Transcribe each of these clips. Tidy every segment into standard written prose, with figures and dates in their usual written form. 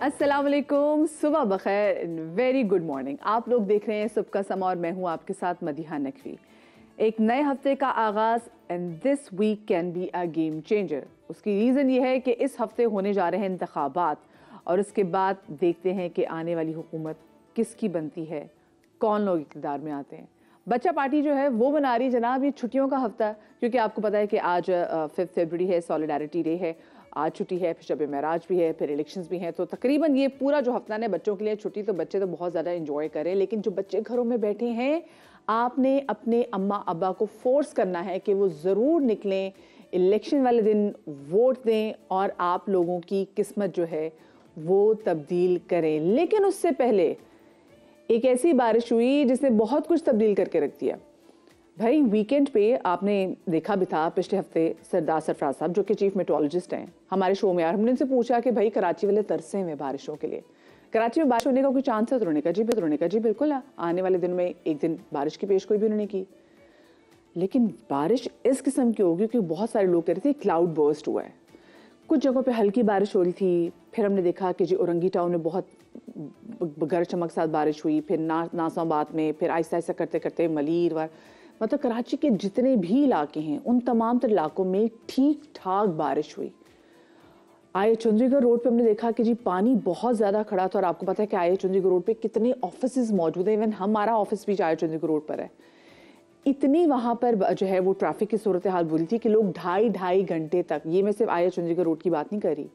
अस्सलाम वालेकुम, सुबह बखैर, वेरी गुड मॉर्निंग। आप लोग देख रहे हैं सुबह का समा और मैं हूं आपके साथ मदीहा नकवी। एक नए हफ्ते का आगाज़ and this week can be a game changer. उसकी रीज़न ये है कि इस हफ्ते होने जा रहे हैं इंतखाबात और उसके बाद देखते हैं कि आने वाली हुकूमत किसकी बनती है, कौन लोग इक़्तिदार में आते हैं। बच्चा पार्टी जो है वो बना रही जनाब ये छुट्टियों का हफ्ता, क्योंकि आपको पता है कि आज 5 फरवरी है, सॉलिडारिटी डे है, आज छुट्टी है, फिर शब महराज भी है, फिर इलेक्शंस भी हैं, तो तकरीबन ये पूरा जो हफ्ता है बच्चों के लिए छुट्टी, तो बच्चे तो बहुत ज़्यादा इंजॉय करें। लेकिन जो बच्चे घरों में बैठे हैं, आपने अपने अम्मा अब्बा को फोर्स करना है कि वो ज़रूर निकलें, इलेक्शन वाले दिन वोट दें और आप लोगों की किस्मत जो है वो तब्दील करें। लेकिन उससे पहले एक ऐसी बारिश हुई जिसने बहुत कुछ तब्दील करके रख दिया। भाई वीकेंड पे आपने देखा भी था पिछले हफ्ते सरदार सरफराज साहब जो कि चीफ मेट्रोलॉजिस्ट हैं हमारे शो में, यार हमने उनसे पूछा कि भाई कराची वाले तरसे हैं बारिशों के लिए, कराची में बारिश होने का कोई चांस है? तो उन्होंने कहा जी बिल्कुल, आने वाले दिन में एक दिन बारिश की पेश कोई भी उन्होंने की। लेकिन बारिश इस किस्म की होगी क्योंकि बहुत सारे लोग कह रहे थे क्लाउड बर्स्ट हुआ है, कुछ जगहों पे हल्की बारिश हो रही थी। फिर हमने देखा कि जी औरंगी टाउन में बहुत गरज चमक साथ बारिश हुई, फिर नासाबाद में, फिर आहिस्ता आहिस्ता करते करते मलीर व मतलब कराची के जितने भी इलाके हैं उन तमाम तर इलाकों में ठीक ठाक बारिश हुई। आए चंडीगढ़ रोड पे हमने देखा कि जी पानी बहुत ज़्यादा खड़ा था और आपको पता है कि आए चंडीगढ़ रोड पे कितने ऑफिस मौजूद हैं, इवन हमारा ऑफिस भी आए चंडीगढ़ रोड पर है। इतनी वहाँ पर जो है वो ट्रैफिक की सूरत हाल बुरी थी कि लोग ढाई घंटे तक, ये मैं सिर्फ आया चंडीगढ़ रोड की बात नहीं कर रही,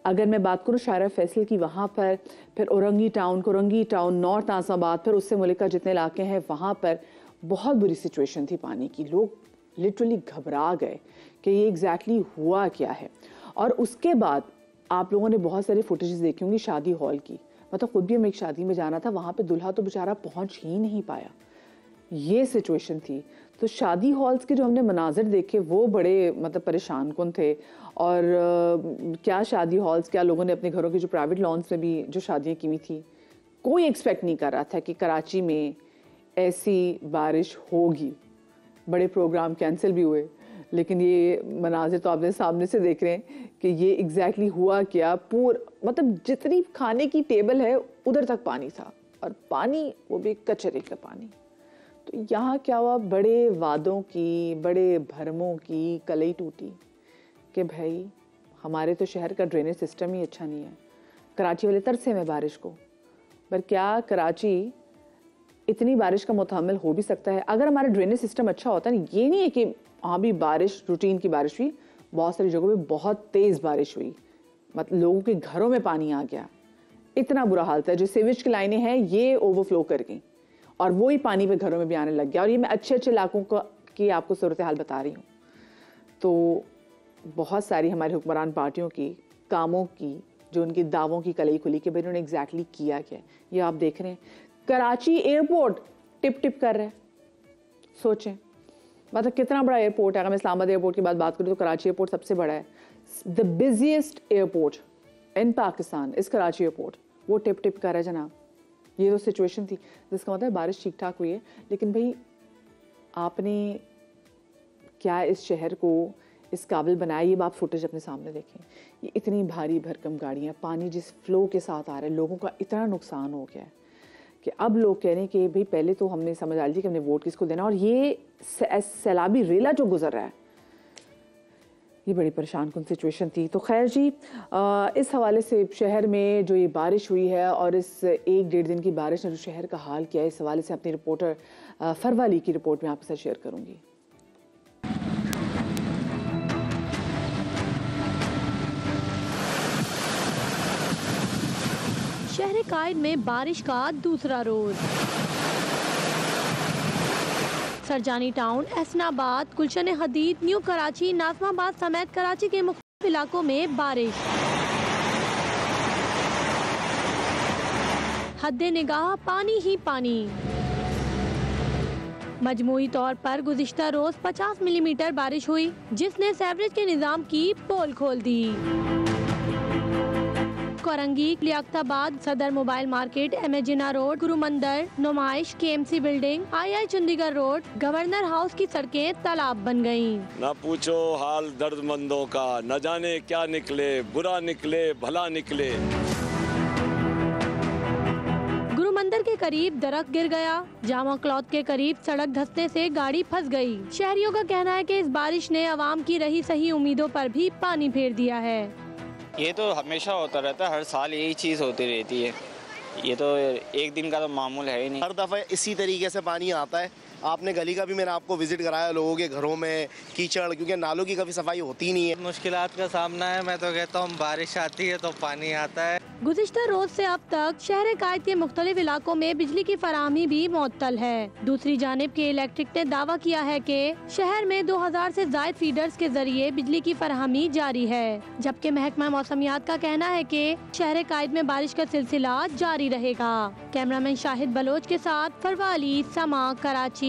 अगर मैं बात करूँ शायरा फैसल की वहाँ पर, फिर औरंगी टाउन, नॉर्थ नासाबाद, फिर उससे मुल्का जितने इलाके हैं वहाँ पर बहुत बुरी सिचुएशन थी पानी की। लोग लिटरली घबरा गए कि ये एग्जैक्टली हुआ क्या है। और उसके बाद आप लोगों ने बहुत सारी फुटेजेस देखी होंगी शादी हॉल की, मतलब खुद भी हमें एक शादी में जाना था, वहाँ पे दूल्हा तो बेचारा पहुँच ही नहीं पाया, ये सिचुएशन थी। तो शादी हॉल्स के जो हमने मनाजिर देखे वो बड़े मतलब परेशान कुन थे। और क्या शादी हॉल्स, क्या लोगों ने अपने घरों के जो प्राइवेट लॉन्स में भी जो शादियाँ की हुई थी, कोई एक्सपेक्ट नहीं कर रहा था कि कराची में ऐसी बारिश होगी। बड़े प्रोग्राम कैंसिल भी हुए, लेकिन ये मनाजिर तो आपने सामने से देख रहे हैं कि ये एग्जैक्टली हुआ क्या। मतलब जितनी खाने की टेबल है उधर तक पानी था, और पानी वो भी कचरे का पानी। तो यहाँ क्या हुआ, बड़े वादों की, बड़े भरमों की कलई टूटी कि भाई हमारे तो शहर का ड्रेनेज सिस्टम ही अच्छा नहीं है। कराची वाले तरसे में बारिश को, पर क्या कराची इतनी बारिश का मुतहम्मिल हो भी सकता है? अगर हमारा ड्रेनेज सिस्टम अच्छा होता है, ये नहीं है कि हाँ भी बारिश रूटीन की बारिश हुई, बहुत सारी जगहों पे बहुत तेज़ बारिश हुई, मतलब लोगों के घरों में पानी आ गया, इतना बुरा हाल था। जो सीवेज की लाइनें हैं ये ओवरफ्लो कर गई और वही पानी पे घरों में भी आने लग गया। और ये मैं अच्छे इलाकों की आपको सूरत हाल बता रही हूँ। तो बहुत सारी हमारी हुक्मरान पार्टियों की कामों की, जो उनकी दावों की कलई खुली कि भाई उन्होंने एग्जैक्टली किया क्या, ये आप देख रहे हैं। कराची एयरपोर्ट टिप टिप कर रहे हैं, सोचें मतलब कितना बड़ा एयरपोर्ट है। अगर मैं इस्लामाबाद एयरपोर्ट की बात करूँ तो कराची एयरपोर्ट सबसे बड़ा है, द बिजिएस्ट एयरपोर्ट इन पाकिस्तान इस कराची एयरपोर्ट, वो टिप टिप कर रहा है जनाब। ये तो सिचुएशन थी, जिसका मतलब बारिश ठीक ठाक हुई है। लेकिन भाई आपने क्या इस शहर को इस काबिल बनाया, ये आप फुटेज अपने सामने देखें। ये इतनी भारी भरकम गाड़ियाँ, पानी जिस फ्लो के साथ आ रहा है, लोगों का इतना नुकसान हो गया है कि अब लोग कह रहे हैं कि भाई पहले तो हमने समझ आ ली थी कि हमने वोट किसको देना, और ये सैलाबी रेला जो गुजर रहा है, ये बड़ी परेशान कुन सिचुएशन थी। तो खैर जी, इस हवाले से शहर में जो ये बारिश हुई है और इस 1-1.5 दिन की बारिश ने जो शहर का हाल किया है, इस हवाले से अपनी रिपोर्टर फरवाली की रिपोर्ट में आपके साथ शेयर करूँगी। शहर कायद में बारिश का दूसरा रोज। सरजानी टाउन, एहसनाबाद, गुलशन हदीद, न्यू कराची, नाज़माबाद समेत कराची के मुख्तलिफ इलाकों में बारिश। हद्दे निगाह पानी ही पानी। मजमूई तौर पर गुज़िश्ता रोज 50 मिलीमीटर बारिश हुई, जिसने सेवरेज के निज़ाम की पोल खोल दी। कोरंगी, लियाकताबाद, सदर मोबाइल मार्केट, एमेजिना रोड, गुरु मंदिर, नुमाइश, KMC बिल्डिंग, आई चंडीगढ़ रोड, गवर्नर हाउस की सड़कें तालाब बन गयीं। न पूछो हाल दर्दमंदों का, न जाने क्या निकले, बुरा निकले भला निकले। सेंटर के करीब दरख्त गिर गया। जामा क्लॉथ के करीब सड़क धंसने से गाड़ी फंस गई। शहरियों का कहना है कि इस बारिश ने आवाम की रही सही उम्मीदों पर भी पानी फेर दिया है। ये तो हमेशा होता रहता है, हर साल यही चीज़ होती रहती है। ये तो एक दिन का तो मामूल है ही नहीं। हर दफ़ा इसी तरीके से पानी आता है। आपने गली का भी मैंने आपको विजिट कराया, लोगों के घरों में कीचड़, क्योंकि नालों की कभी सफाई होती नहीं है। मुश्किलात का सामना है। मैं तो कहता हूँ बारिश आती है तो पानी आता है। गुज़िश्ता रोज से अब तक शहर कायद के मुख्तलिफ इलाकों में बिजली की फराहमी भी मुअत्तल है। दूसरी जानिब के इलेक्ट्रिक ने दावा किया है कि शहर में 2000 से ज़ायद फीडर्स के जरिए बिजली की फराहमी जारी है, जबकि महकमा मौसमियात का कहना है कि शहर कायद में बारिश का सिलसिला जारी रहेगा। कैमरामैन शाहिद बलोच के साथ फरवाली, समा, कराची।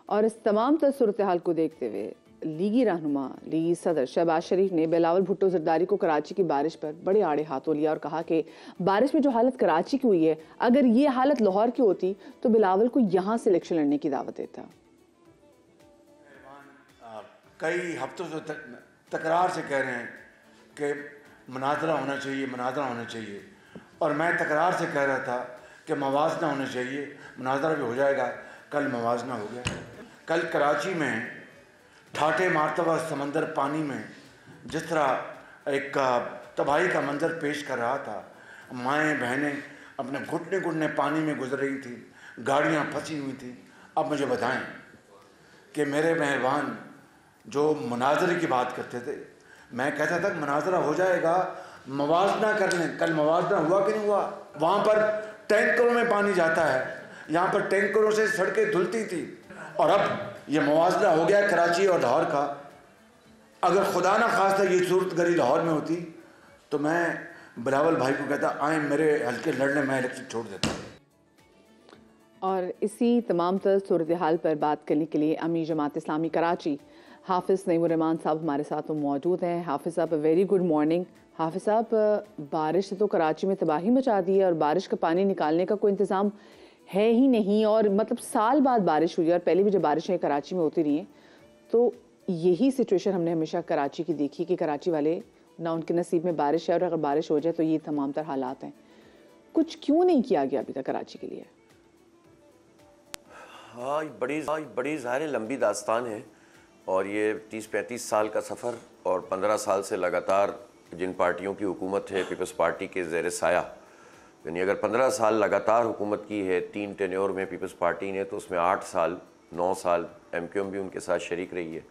और इस तमाम तर सूरत हाल को देखते हुए लीगी रहनुमा लीगी सदर शहबाज शरीफ ने बिलावल भुट्टो जरदारी को कराची की बारिश पर बड़े आड़े हाथों लिया और कहा कि बारिश में जो हालत कराची की हुई है, अगर ये हालत लाहौर की होती तो बिलावल को यहाँ से इलेक्शन लड़ने की दावत देता। कई हफ्तों से तकरार से कह रहे हैं कि मुनाजरा होना चाहिए, मुनाजरा होना चाहिए, और मैं तकरार से कह रहा था कि मवाजना होना चाहिए। मुनाजरा भी हो जाएगा, कल मवाजना हो गया। कल कराची में ठाटे मारतबा समंदर पानी में जिस तरह एक तबाही का मंजर पेश कर रहा था, माएँ बहनें अपने घुटने घुटने पानी में गुजर रही थी, गाड़ियाँ फंसी हुई थी। अब मुझे बताएं कि मेरे मेहरबान जो मुनाजरे की बात करते थे, मैं कहता था मुनाजरा हो जाएगा, मवाजना कर लें। कल मवाजना हुआ कि नहीं हुआ? वहाँ पर टैंकरों में पानी जाता है, यहाँ पर टैंकरों से सड़कें धुलती थी, और अब ये मुआवजा हो गया कराची और लाहौर का। अगर खुदा ना खास्ता ये सूरत गरी लाहौर में होती तो मैं बिलावल भाई को कहता आए मेरे हल्के लड़ने, मैं इलेक्शन छोड़ देता। और इसी तमाम तर सूरत हाल पर बात करने के लिए अमीर जमात इस्लामी कराची हाफिज़ नईमुर रहमान साहब हमारे साथ मौजूद हैं। हाफिज़ साहब वेरी गुड मॉर्निंग। हाफिज़ साहब, बारिश ने तो कराची में तबाही मचा दी है और बारिश का पानी निकालने का कोई इंतज़ाम है ही नहीं, और मतलब साल बाद बारिश हुई है, और पहले भी जब बारिशें कराची में होती रही हैं तो यही सिचुएशन हमने हमेशा कराची की देखी कि कराची वाले ना उनके नसीब में बारिश है, और अगर बारिश हो जाए तो ये तमाम तर हालात हैं। कुछ क्यों नहीं किया गया अभी तक कराची के लिए? हाँ, बड़ी ज़ाहिर लंबी दास्तान है, और ये 30-35 साल का सफ़र, और 15 साल से लगातार जिन पार्टियों की हुकूमत है पीपल्स पार्टी के ज़ेर साया, यानी अगर 15 साल लगातार हुकूमत की है 3 टेन्योर में पीपल्स पार्टी ने, तो उसमें 8 साल 9 साल एमक्यूएम भी उनके साथ शरीक रही है,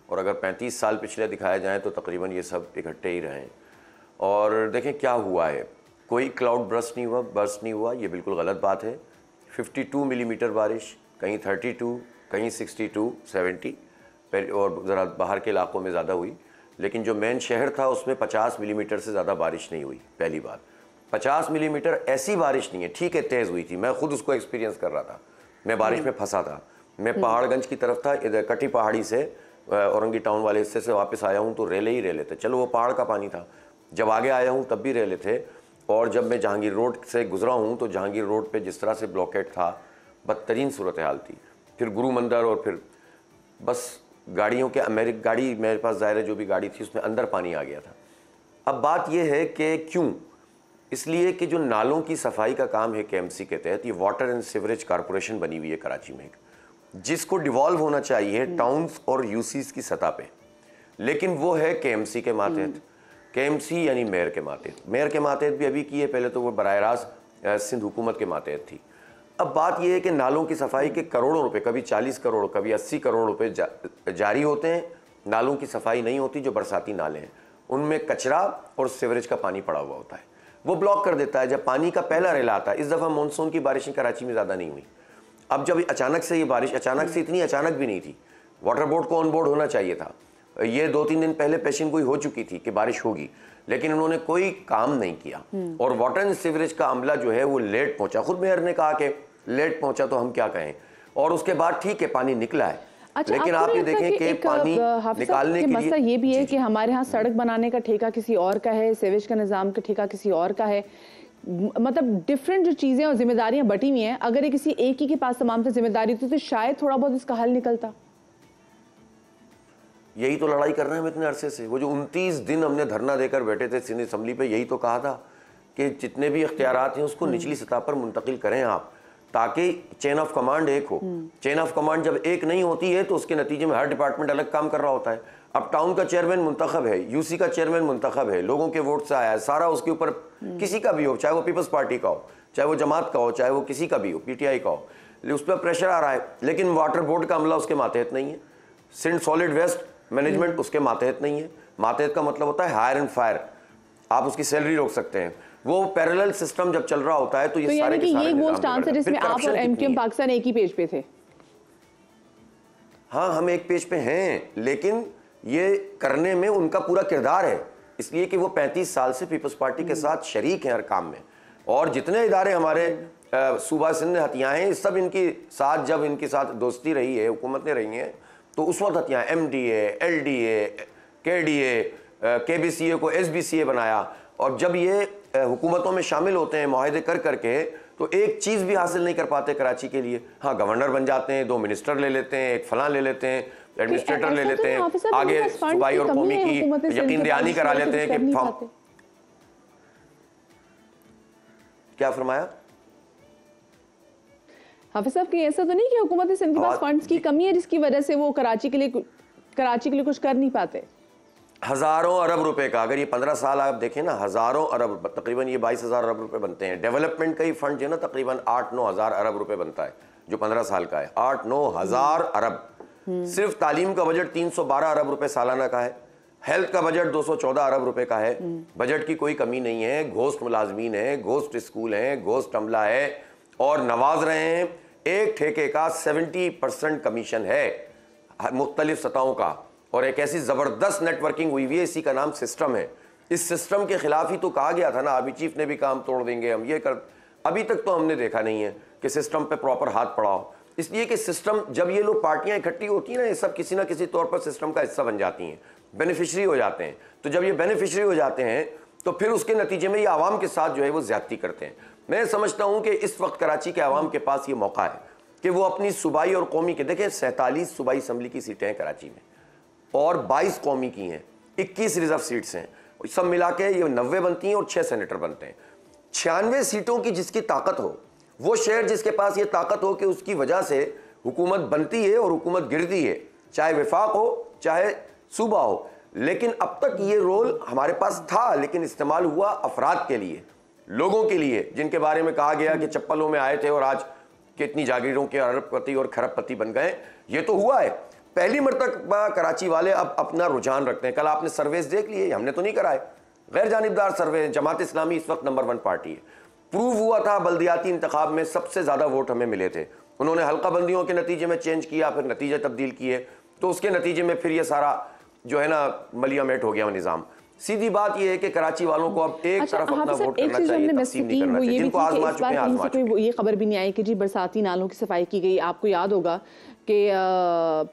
और अगर 35 साल पिछले दिखाए जाएँ तो तकरीबन ये सब इकट्ठे ही रहे हैं। और देखें क्या हुआ है, कोई क्लाउड बर्स्ट नहीं हुआ, ये बिल्कुल गलत बात है। 52 मिलीमीटर बारिश, कहीं 32, कहीं 62, 70, और ज़रा बाहर के इलाकों में ज़्यादा हुई, लेकिन जो मेन शहर था उसमें 50 मिलीमीटर से ज़्यादा बारिश नहीं हुई। पहली बात, 50 मिलीमीटर ऐसी बारिश नहीं है, ठीक है तेज़ हुई थी, मैं खुद उसको एक्सपीरियंस कर रहा था, मैं बारिश में फंसा था। मैं पहाड़गंज की तरफ था, इधर कटी पहाड़ी से औरंगी टाउन वाले हिस्से से वापस आया हूँ तो रेले ही रेले थे, चलो वो पहाड़ का पानी था। जब आगे आया हूँ तब भी रेले थे, और जब मैं जहांगीर रोड से गुजरा हूँ तो जहांगीर रोड पे जिस तरह से ब्लॉकेट था, बदतरीन सूरत हाल थी। फिर गुरु मंदिर, और फिर बस गाड़ियों के गाड़ी मेरे पास ज़ाहिर है जो भी गाड़ी थी उसमें अंदर पानी आ गया था। अब बात यह है कि क्यों, इसलिए कि जो नालों की सफाई का काम है केएमसी के तहत, ये वाटर एंड सीवरेज कॉरपोरेशन बनी हुई है कराची में, जिसको डिवॉल्व होना चाहिए टाउन्स और यूसीज की सतह पे, लेकिन वो है केएमसी के मातहत। केएमसी यानी मेयर के मातहत, मेयर के मातहत भी अभी की है, पहले तो वो बराह रास्त सिंध हुकूमत के मातहत थी। अब बात यह है कि नालों की सफाई के करोड़ों रुपए, कभी 40 करोड़, कभी 80 करोड़ रुपए जारी होते हैं, नालों की सफाई नहीं होती। जो बरसाती नाले हैं उनमें कचरा और सीवरेज का पानी पड़ा हुआ होता है, वो ब्लॉक कर देता है जब पानी का पहला रेला आता है। इस दफ़ा मानसून की बारिशें कराची में ज़्यादा नहीं हुई। अब जब अचानक से ये बारिश, अचानक से इतनी अचानक भी नहीं थी, वाटर बोर्ड को ऑन बोर्ड होना चाहिए था। ये 2-3 दिन पहले पेशन गोई हो चुकी थी कि बारिश होगी, लेकिन उन्होंने कोई काम नहीं किया, और वाटर एंड सीवरेज का अमला जो है वो लेट पहुंचा। खुद मेयर ने कहा कि लेट पहुंचा तो हम क्या कहें, और उसके बाद ठीक है पानी निकला है। अच्छा, लेकिन आप ये देखें कि पानी निकालने के लिए मसला ये भी है कि हमारे यहाँ सड़क बनाने का ठेका किसी और का है, सीवेज का निज़ाम का ठेका किसी और का है, मतलब डिफरेंट जो चीजें और जिम्मेदारियां बटी हुई हैं। अगर ये किसी एक ही के पास तमाम से जिम्मेदारी थी तो शायद थोड़ा बहुत इसका हल निकलता। यही तो लड़ाई कर रहे हैं हम इतने अरसे से। वो जो 29 दिन हमने धरना देकर बैठे थे सिंध असम्बली पे, यही तो कहा था कि जितने भी इख्तियारात हैं उसको निचली सतह पर मुंतकिल करें आप, ताकि चेन ऑफ कमांड एक हो। चेन ऑफ कमांड जब एक नहीं होती है तो उसके नतीजे में हर डिपार्टमेंट अलग काम कर रहा होता है। अब टाउन का चेयरमैन मुंतखब है, यूसी का चेयरमैन मुंतखब है, लोगों के वोट से आया है, सारा उसके ऊपर किसी का भी हो, चाहे वो पीपल्स पार्टी का हो, चाहे वो जमात का हो, चाहे वो किसी का भी हो, पीटीआई का हो, उस पर प्रेशर आ रहा है। लेकिन वाटर बोर्ड का अमला उसके मातहत नहीं है, सिंध सॉलिड वेस्ट मैनेजमेंट उसके मातहत नहीं है। मातहत का मतलब होता है हायर एंड फायर, आप उसकी सैलरी रोक सकते हैं। वो पैरेलल सिस्टम जब चल रहा होता है तो ये सारे के सारे ये वो स्टांस है जिसमें आप और एमक्यूएम पाकिस्तान एक ही पेज पे थे। हाँ, हम एक पेज पे हैं, लेकिन ये करने में उनका पूरा किरदार है, इसलिए कि वो 35 साल से पीपल्स पार्टी के साथ शरीक हैं हर काम में। और जितने इदारे हमारे सूबा सिंध हथियाएं हैं, सब इनकी साथ, जब इनके साथ दोस्ती रही है, हुकूमतें रही हैं, तो उस वक्त हथियाएं MDA, LDA, KDA, KBCA को SBCA बनाया। और जब ये हुकूमतों में शामिल होते हैं माहदे कर करके, तो एक चीज़ भी हासिल नहीं कर पाते कराची के लिए। हाँ, गवर्नर बन जाते हैं, 2 मिनिस्टर ले लेते हैं, एक फलां ले लेते हैं, एडमिनिस्ट्रेटर ले लेते हैं, आगे सूबाई और कौमी की यकीन दहानी करा लेते हैं कि क्या फरमाया हाफिज साहब? कि ऐसा तो नहीं कि हुकूमत सिंध के पास फंड्स की कमी है जिसकी वजह से वो कराची के लिए कुछ कर नहीं पाते? हज़ारों अरब रुपए का, अगर ये 15 साल आप देखें ना, हज़ारों अरब, तकरीबन ये 22,000 अरब रुपए बनते हैं। डेवलपमेंट का ही फंड जो है ना, तकरीबन 8-9 हज़ार अरब रुपए बनता है, जो 15 साल का है। 8-9 हज़ार अरब। सिर्फ तालीम का बजट 312 अरब रुपए सालाना का है, हेल्थ का बजट 214 अरब रुपए का है। बजट की कोई कमी नहीं है, घोस्ट मुलाजमीन है, घोस्ट स्कूल हैं, घोस्ट अमला है, और नवाज रहे हैं। एक ठेके का 70% कमीशन है मुख्तलिफ सतहों का, और एक ऐसी ज़बरदस्त नेटवर्किंग हुई हुई है, इसी का नाम सिस्टम है। इस सिस्टम के खिलाफ ही तो कहा गया था ना, आर्मी चीफ ने भी काम तोड़ देंगे हम, ये कर। अभी तक तो हमने देखा नहीं है कि सिस्टम पे प्रॉपर हाथ पड़ा हो, इसलिए कि सिस्टम, जब ये लोग पार्टियां इकट्ठी होती हैं ना, ये सब किसी ना किसी तौर पर सिस्टम का हिस्सा बन जाती हैं, बेनिफिशरी हो जाते हैं। तो जब ये बेनिफिशरी हो जाते हैं तो फिर उसके नतीजे में ये आवाम के साथ जो है वो ज्यादती करते हैं। मैं समझता हूं कि इस वक्त कराची के आवाम के पास ये मौका है कि वो अपनी सूबाई और कौमी के, देखिए 47 सूबाई असम्बली की सीटें हैं कराची में, और 22 कौमी की हैं, 21 रिजर्व सीट्स हैं, सब मिला के ये 90 बनती हैं और 6 सेनेटर बनते हैं। 96 सीटों की जिसकी ताकत हो, वो शहर जिसके पास ये ताकत हो कि उसकी वजह से हुकूमत बनती है और हुकूमत गिरती है, चाहे विफाक हो चाहे सूबा हो। लेकिन अब तक ये रोल हमारे पास था, लेकिन इस्तेमाल हुआ अफराद के लिए, लोगों के लिए, जिनके बारे में कहा गया कि चप्पलों में आए थे और आज कितनी जागीरों के अरबपति और खरबपति बन गए। ये तो हुआ है। पहली मरतबा कराची वाले अब अपना रुझान रखते हैं। कल आपने सर्वेस देख लिए, हमने तो नहीं कराए, गैर जानिबदार सर्वे। जमात इस्लामी इस वक्त नंबर 1 पार्टी है। प्रूव हुआ था बल्दियाती इंतखाब में सबसे ज़्यादा वोट हमें मिले थे। उन्होंने हल्का बंदियों के नतीजे में चेंज किया, फिर नतीजे तब्दील किए, तो उसके नतीजे में फिर ये सारा जो है ना मलियामेट हो गया निज़ाम। सीधी बात यह है कि कराची वालों को अब एक तरफ अपना वोट करना चाहिए, तकसीम नहीं करना चाहिए। जिनको आजमा चुके हैं आजमा चुके हैं। ये खबर भी नहीं आई कि जी बरसाती नालों की सफाई की गई। आपको याद होगा कि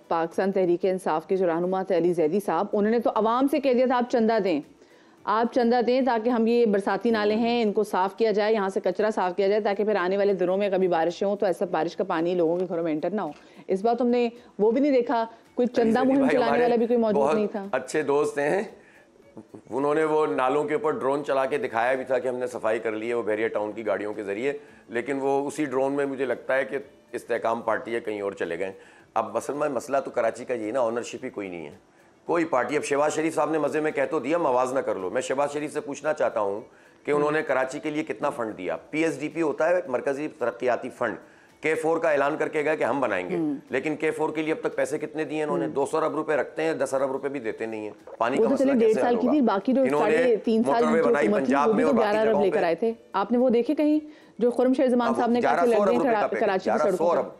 पाकिस्तान तहरीक इंसाफ के जो रहनुमा थे अली जैदी साहब, उन्होंने तो आवाम से कह दिया था आप चंदा दें, आप चंदा दें ताकि हम ये बरसाती नाले हैं इनको साफ़ किया जाए, यहाँ से कचरा साफ़ किया जाए, ताकि फिर आने वाले दिनों में कभी बारिशें हों तो ऐसा बारिश का पानी लोगों के घरों में एंटर ना हो। इस बार तुमने वो भी नहीं देखा, कोई चंदा मुहिम चलाने वाला भी कोई मौजूद नहीं था। अच्छे दोस्त हैं, उन्होंने वो नालों के ऊपर ड्रोन चला के दिखाया भी था कि हमने सफाई कर ली है वो बैरिया टाउन की गाड़ियों के ज़रिए, लेकिन वो उसी ड्रोन में मुझे लगता है कि इस्तेकाम पार्टी है कहीं और चले गए। अब असल में मसला तो कराची का ये ना, ऑनरशिप ही कोई नहीं है, कोई पार्टी। अब शहबाज शरीफ साहब ने मज़े में कह तो दिया मवाजना कर लो। मैं शहबाज शरीफ से पूछना चाहता हूँ कि उन्होंने कराची के लिए कितना फ़ंड दिया। PSDP होता है मरकज़ी तरक्याती फ़ंड, K4 का ऐलान करके गया कि हम बनाएंगे, लेकिन K4 के लिए अब तक पैसे कितने दिए इन्होंने? 200 अरब रुपए रखते हैं, 10 अरब रुपए भी देते नहीं है। पानी का मसला कैसे हल होगा? इन्होंने 3 साल बनाई पंजाब में और 11 अरब लेकर आए थे। आपने वो देखे कहीं जो खुर्मशेर जमान साहब ने कहा कराची की सड़कों पर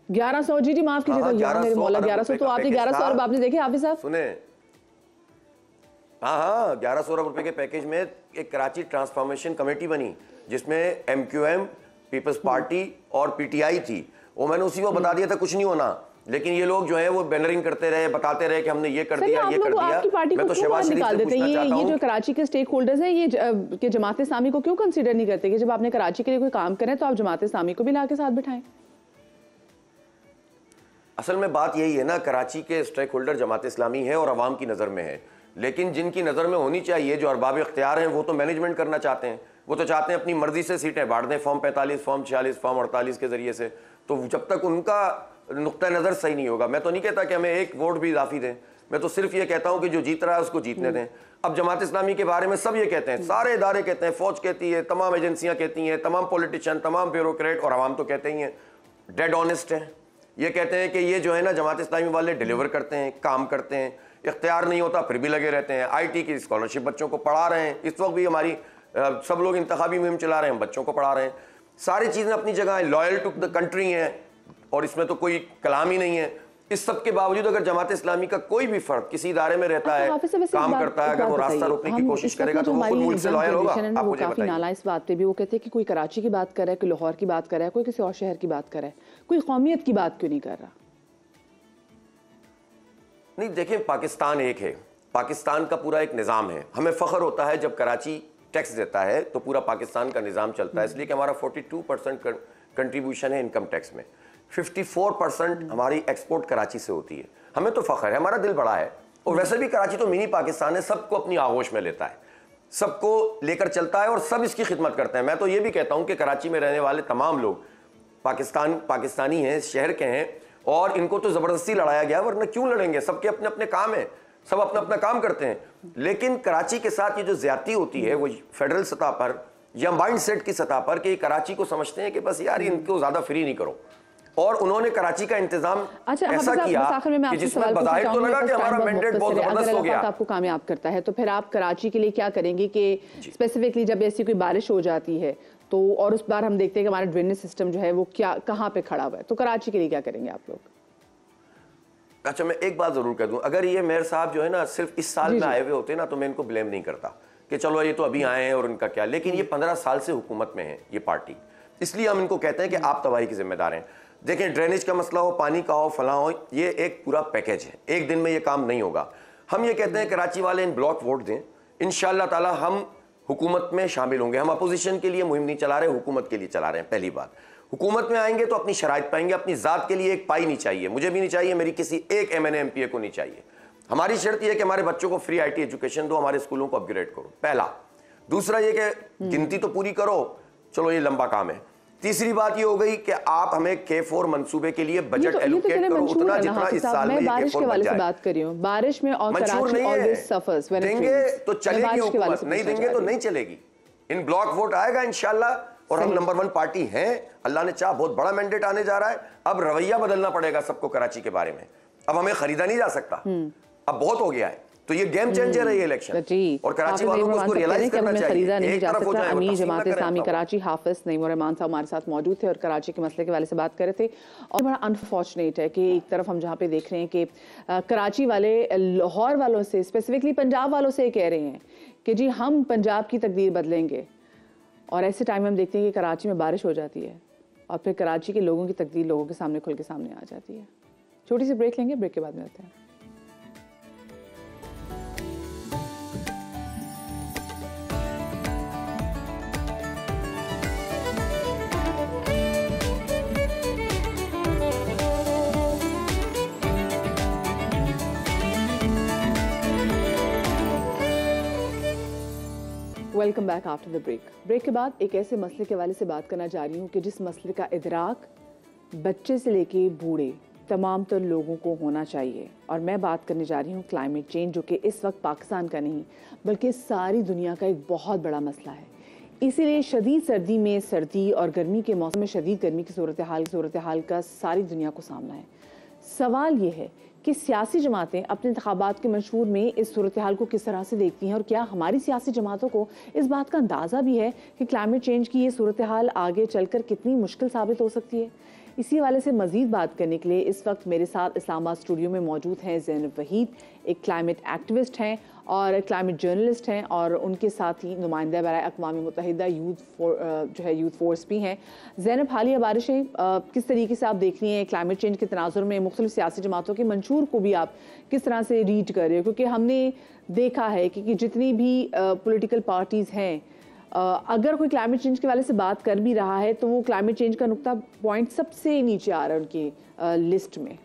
1100 जी माफ कीजिएगा, 1100 तो आपने 1100 अरब आपने देखे हाफिज साहब? सुने, हाँ 1100 अरब रुपए के पैकेज में एक कराची ट्रांसफॉर्मेशन कमेटी बनी जिसमें MQM, पीपल्स पार्टी और PTI थी। वो मैंने उसी को बता दिया था कुछ नहीं होना, लेकिन ये लोग जो है वो बैनरिंग करते रहे, बताते रहे कि हमने ये कर दिया, ये कर दिया। मैं तो शहबाज शरीफ से पूछना चाहता हूं, ये जो कराची के स्टेक होल्डर्स हैं ये कि जमात इस्लामी को क्यों कंसीडर नहीं करते कि जब आपने कराची के लिए कोई काम करें तो आप जमात इस्लामी को भी ला के साथ बिठाएं? असल में बात यही है ना, कराची के स्टेक होल्डर जमात इस्लामी है और अवाम की नज़र में है। लेकिन जिनकी नज़र में होनी चाहिए, जो अरबाब इख्तियार हैं, वो तो मैनेजमेंट करना चाहते हैं। वो तो चाहते हैं अपनी मर्जी से सीटें बांट दें, फॉर्म 45, फॉर्म 46, फॉर्म 48 के ज़रिए से। तो जब तक उनका नुक्ता नज़र सही नहीं होगा, मैं तो नहीं कहता कि हमें एक वोट भी इजाफी दें, मैं तो सिर्फ ये कहता हूँ कि जो जीत रहा है उसको जीतने दें। अब जमात इस्लामी के बारे में सब ये कहते हैं, सारे इदारे कहते हैं, फौज कहती है, तमाम एजेंसियाँ कहती हैं, तमाम पॉलिटिशियन, तमाम ब्यूरोक्रेट और आवाम तो कहते ही हैं, डेड ऑनेस्ट हैं। ये कहते हैं कि ये जो है ना जमात इस्लामी वाले डिलीवर करते हैं, काम करते हैं, इख्तियार नहीं होता फिर भी लगे रहते हैं। IT की स्कॉलरशिप बच्चों को पढ़ा रहे हैं, इस वक्त भी हमारी सब लोग इंतखाबी मुहिम चला रहे हैं, बच्चों को पढ़ा रहे हैं। सारी चीज़ें अपनी जगह हैं, लॉयल टू द कंट्री हैं, और इसमें तो कोई कलाम ही नहीं है। इस सब के बावजूद अगर जमात इस्लामी का कोई भी फर्द किसी इदारे में रहता है, काम करता है, अगर वो रास्ता रोकने की कोशिश करेगा तो वो खुद मुल्क से लॉयल होगा। आप मुझे बताइए। नाला इस बात पे भी वो कहते हैं कि कोई कराची की बात कर रहा है, कोई लाहौर की बात कर रहा है, कोई किसी और शहर की बात कर रहा है, कोई कौमियत की बात क्यों नहीं कर रहा? नहीं, देखिए, पाकिस्तान एक है, पाकिस्तान का पूरा एक निज़ाम है। हमें फ़ख्र होता है जब कराची टैक्स देता है तो पूरा पाकिस्तान का निज़ाम चलता है, इसलिए कि हमारा 42% कंट्रीब्यूशन है इनकम टैक्स में, 54% हमारी एक्सपोर्ट कराची से होती है। हमें तो फ़ख्र है, हमारा दिल बड़ा है। और वैसे भी कराची तो मिनी पाकिस्तान है, सबको अपनी आगोश में लेता है, सबको लेकर चलता है और सब इसकी खिदमत करते हैं। मैं तो ये भी कहता हूँ कि कराची में रहने वाले तमाम लोग पाकिस्तानी हैं, शहर के हैं, और इनको तो ज़बरदस्ती लड़ाया गया, वरना क्यों लड़ेंगे? सबके अपने अपने काम हैं, सब अपना अपना काम करते हैं। लेकिन कराची के साथ ये जो ज्यादती होती है वो फेडरल सतह पर या माइंड सेट की सतह पर कि कराची को समझते हैं कि बस यार इनको ज़्यादा फ्री नहीं करो, और उन्होंने कराची का इंतजाम ऐसा किया कि जिसमें बज़ाहिर तो लगा कि हमारा मैंडेट बहुत ज़बरदस्त हो गया। आपको कामयाब करता है तो फिर आप कराची के लिए क्या करेंगे कि स्पेसिफिकली जब ऐसी कोई बारिश हो जाती है तो, और उस बार हम देखते हैं कि हमारा ड्रेनेज सिस्टम जो है वो कहाँ पे खड़ा हुआ है, तो कराची के लिए क्या करेंगे आप लोग? अच्छा, मैं एक बात जरूर कह दूं, अगर ये मेयर साहब जो है ना सिर्फ इस साल में आए हुए होते ना तो मैं इनको ब्लेम नहीं करता कि चलो ये तो अभी आए हैं और इनका क्या, लेकिन ये 15 साल से हुकूमत में है ये पार्टी, इसलिए हम इनको कहते हैं कि आप तबाही के जिम्मेदार हैं। देखें, ड्रेनेज का मसला हो, पानी का हो, फलां हो, ये एक पूरा पैकेज है, एक दिन में ये काम नहीं होगा। हम ये कहते हैं कराची वाले इन ब्लॉक वोट दें, इंशाअल्लाह ताला हम हुकूमत में शामिल होंगे। हम अपोजिशन के लिए मुहिम नहीं चला रहे, हुकूमत के लिए चला रहे हैं। पहली बात, हुकूमत में आएंगे तो अपनी शराइत पाएंगे, अपनी ज़ात के लिए एक पाई नहीं चाहिए, मुझे भी नहीं चाहिए, मेरी किसी एक MNA MPA को नहीं चाहिए। हमारी शर्त यह है कि हमारे बच्चों को फ्री IT एजुकेशन दो, हमारे स्कूलों को अपग्रेड करो, पहला। दूसरा ये कि गिनती तो पूरी करो, चलो ये लंबा काम है। तीसरी बात ये हो गई कि आप हमें K4 मंसूबे के लिए बजट एलोकेट करो उतना जितना इस साल में बारिश के वाले से बात कर रही हूं, बारिश में और Karachi always suffers when it देंगे तो चलेगी हुकूमत, नहीं देंगे तो नहीं चलेगी। इन ब्लॉक वोट आएगा इंशाल्लाह, और हम नंबर 1 पार्टी हैं, अल्लाह ने चाहा बहुत बड़ा मैंडेट आने जा रहा है। अब रवैया बदलना पड़ेगा सबको कराची के बारे में, अब हमें खरीदा नहीं जा सकता, अब बहुत हो गया है, तो ये गेम चेंजर है ये इलेक्शन, और कराची वालों को उसको रियलाइज करना चाहिए। खरीदा नहीं जा सकता। अमीर जमात इस्लामी कराची हाफिज नईमुर रहमान साहब हमारे साथ मौजूद थे और कराची के मसले के वाले से बात कर रहे थे। और बड़ा अनफॉर्चुनेट है कि एक तरफ हम जहाँ पे देख रहे हैं कि कराची वाले लाहौर वालों से, स्पेसिफिकली पंजाब वालों से कह रहे हैं कि जी हम पंजाब की तकदीर बदलेंगे, और ऐसे टाइम में हम देखते हैं कि कराची में बारिश हो जाती है और फिर कराची के लोगों की तकदीर लोगों के सामने खुल के सामने आ जाती है। छोटी सी ब्रेक लेंगे, ब्रेक के बाद मिलते हैं। Welcome back after the break. Break के बाद एक ऐसे मसले के हवाले से बात करना चाह रही हूँ कि जिस मसले का इदराक बच्चे से लेके बूढ़े तमाम तर लोगों को होना चाहिए, और मैं बात करने जा रही हूँ क्लाइमेट चेंज, जो कि इस वक्त पाकिस्तान का नहीं बल्कि सारी दुनिया का एक बहुत बड़ा मसला है। इसीलिए शदीद सर्दी में सर्दी और गर्मी के मौसम में शदीद गर्मी की सूरत हाल का सारी दुनिया को सामना है। सवाल ये है कि सियासी जमातें अपने इंतखाबात के मंशूर में इस सूरत हाल को किस तरह से देखती हैं, और क्या हमारी सियासी जमातों को इस बात का अंदाज़ा भी है कि क्लाइमेट चेंज की ये सूरत हाल आगे चलकर कितनी मुश्किल साबित हो सकती है। इसी हवाले से मज़ीद बात करने के लिए इस वक्त मेरे साथ इस्लामाबाद स्टूडियो में मौजूद हैं ज़ैनब वहीद, एक क्लाइमेट एक्टिविस्ट हैं और क्लाइमेट जर्नलिस्ट हैं, और उनके साथ ही नुमाइंदा बराए अक़वाम मुत्तहिदा यूथ फोर्स भी हैं। ज़ैनब, हालिया बारिशें किस तरीके से आप देख रही हैं, क्लाइमेट चेंज के तनाजुर में मुख्तलिफ सियासी जमातों के मंशूर को भी आप किस तरह से रीड कर रहे हो? क्योंकि हमने देखा है कि जितनी भी पॉलिटिकल पार्टीज़ हैं, अगर कोई क्लाइमेट चेंज के वाले से बात कर भी रहा है तो वो क्लाइमेट चेंज का नुक्ता पॉइंट सबसे नीचे आ रहा है उनकी लिस्ट में।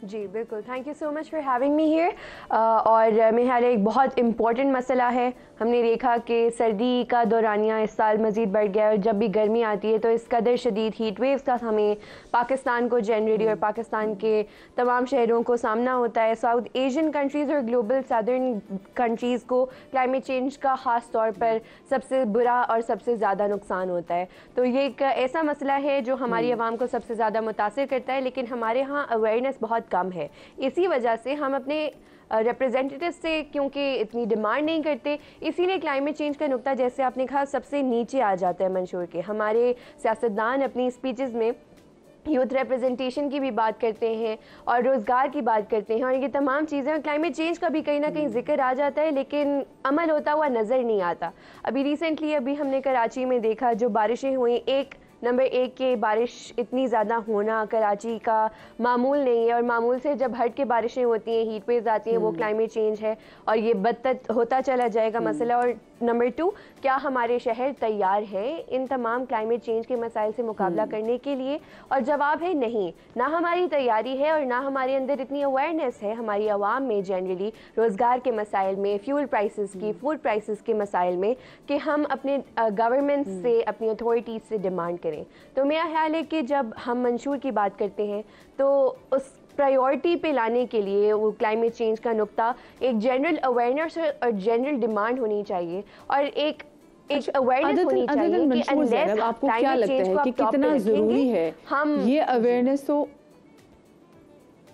जी बिल्कुल, thank you so much for having me here. और मेरे ख्याल एक बहुत इम्पॉर्टेंट मसला है। हमने देखा कि सर्दी का दौरानिया इस साल मज़ीद बढ़ गया और जब भी गर्मी आती है तो इस कदर शदीद हीट वेव्स का हमें पाकिस्तान को जनरली और पाकिस्तान के तमाम शहरों को सामना होता है। साउथ एशियन कंट्रीज़ और ग्लोबल सदर्न कंट्रीज़ को क्लाइमेट चेंज का ख़ास तौर पर सबसे बुरा और सबसे ज़्यादा नुकसान होता है। तो ये एक ऐसा मसला है जो हमारी आवाम को सबसे ज़्यादा मुतासिर करता है, लेकिन हमारे यहाँ अवेयरनेस बहुत कम है। इसी वजह से हम अपने रिप्रेजेंटेटिव से क्योंकि इतनी डिमांड नहीं करते, इसीलिए क्लाइमेट चेंज का नुक्ता जैसे आपने कहा सबसे नीचे आ जाता है मंशूर के। हमारे सियासतदान अपनी स्पीचेस में यूथ रिप्रेजेंटेशन की भी बात करते हैं और रोज़गार की बात करते हैं और ये तमाम चीज़ें, और क्लाइमेट चेंज का भी कहीं ना कहीं जिक्र आ जाता है, लेकिन अमल होता हुआ नज़र नहीं आता। अभी रिसेंटली हमने कराची में देखा जो बारिशें हुई, नंबर 1 के बारिश इतनी ज़्यादा होना कराची का मामूल नहीं है, और मामूल से जब हट के बारिशें होती हैं, हीट वेव्स आती हैं, वो क्लाइमेट चेंज है और ये बदतर होता चला जाएगा मसला। और नंबर 2, क्या हमारे शहर तैयार हैं इन तमाम क्लाइमेट चेंज के मसाइल से मुकाबला करने के लिए? और जवाब है नहीं, ना हमारी तैयारी है और ना हमारे अंदर इतनी अवेयरनेस है हमारी आवाम में जनरली रोज़गार के मसाइल में, फ्यूल प्राइसेस की, फूड प्राइसेस के मसाइल में, कि हम अपने गवर्नमेंट से, अपनी अथॉरिटीज़ से डिमांड करें। तो मेरा ख्याल है कि जब हम मंशूर की बात करते हैं तो उस प्रायोरिटी पे लाने के लिए वो क्लाइमेट चेंज का नुक्ता एक जनरल अवेयरनेस और जनरल डिमांड होनी चाहिए और एक अवेयरनेस होनी चाहिए कि अनलेस आपको क्या लगता है कि कितना ज़रूरी है हम ये अवेयरनेस? तो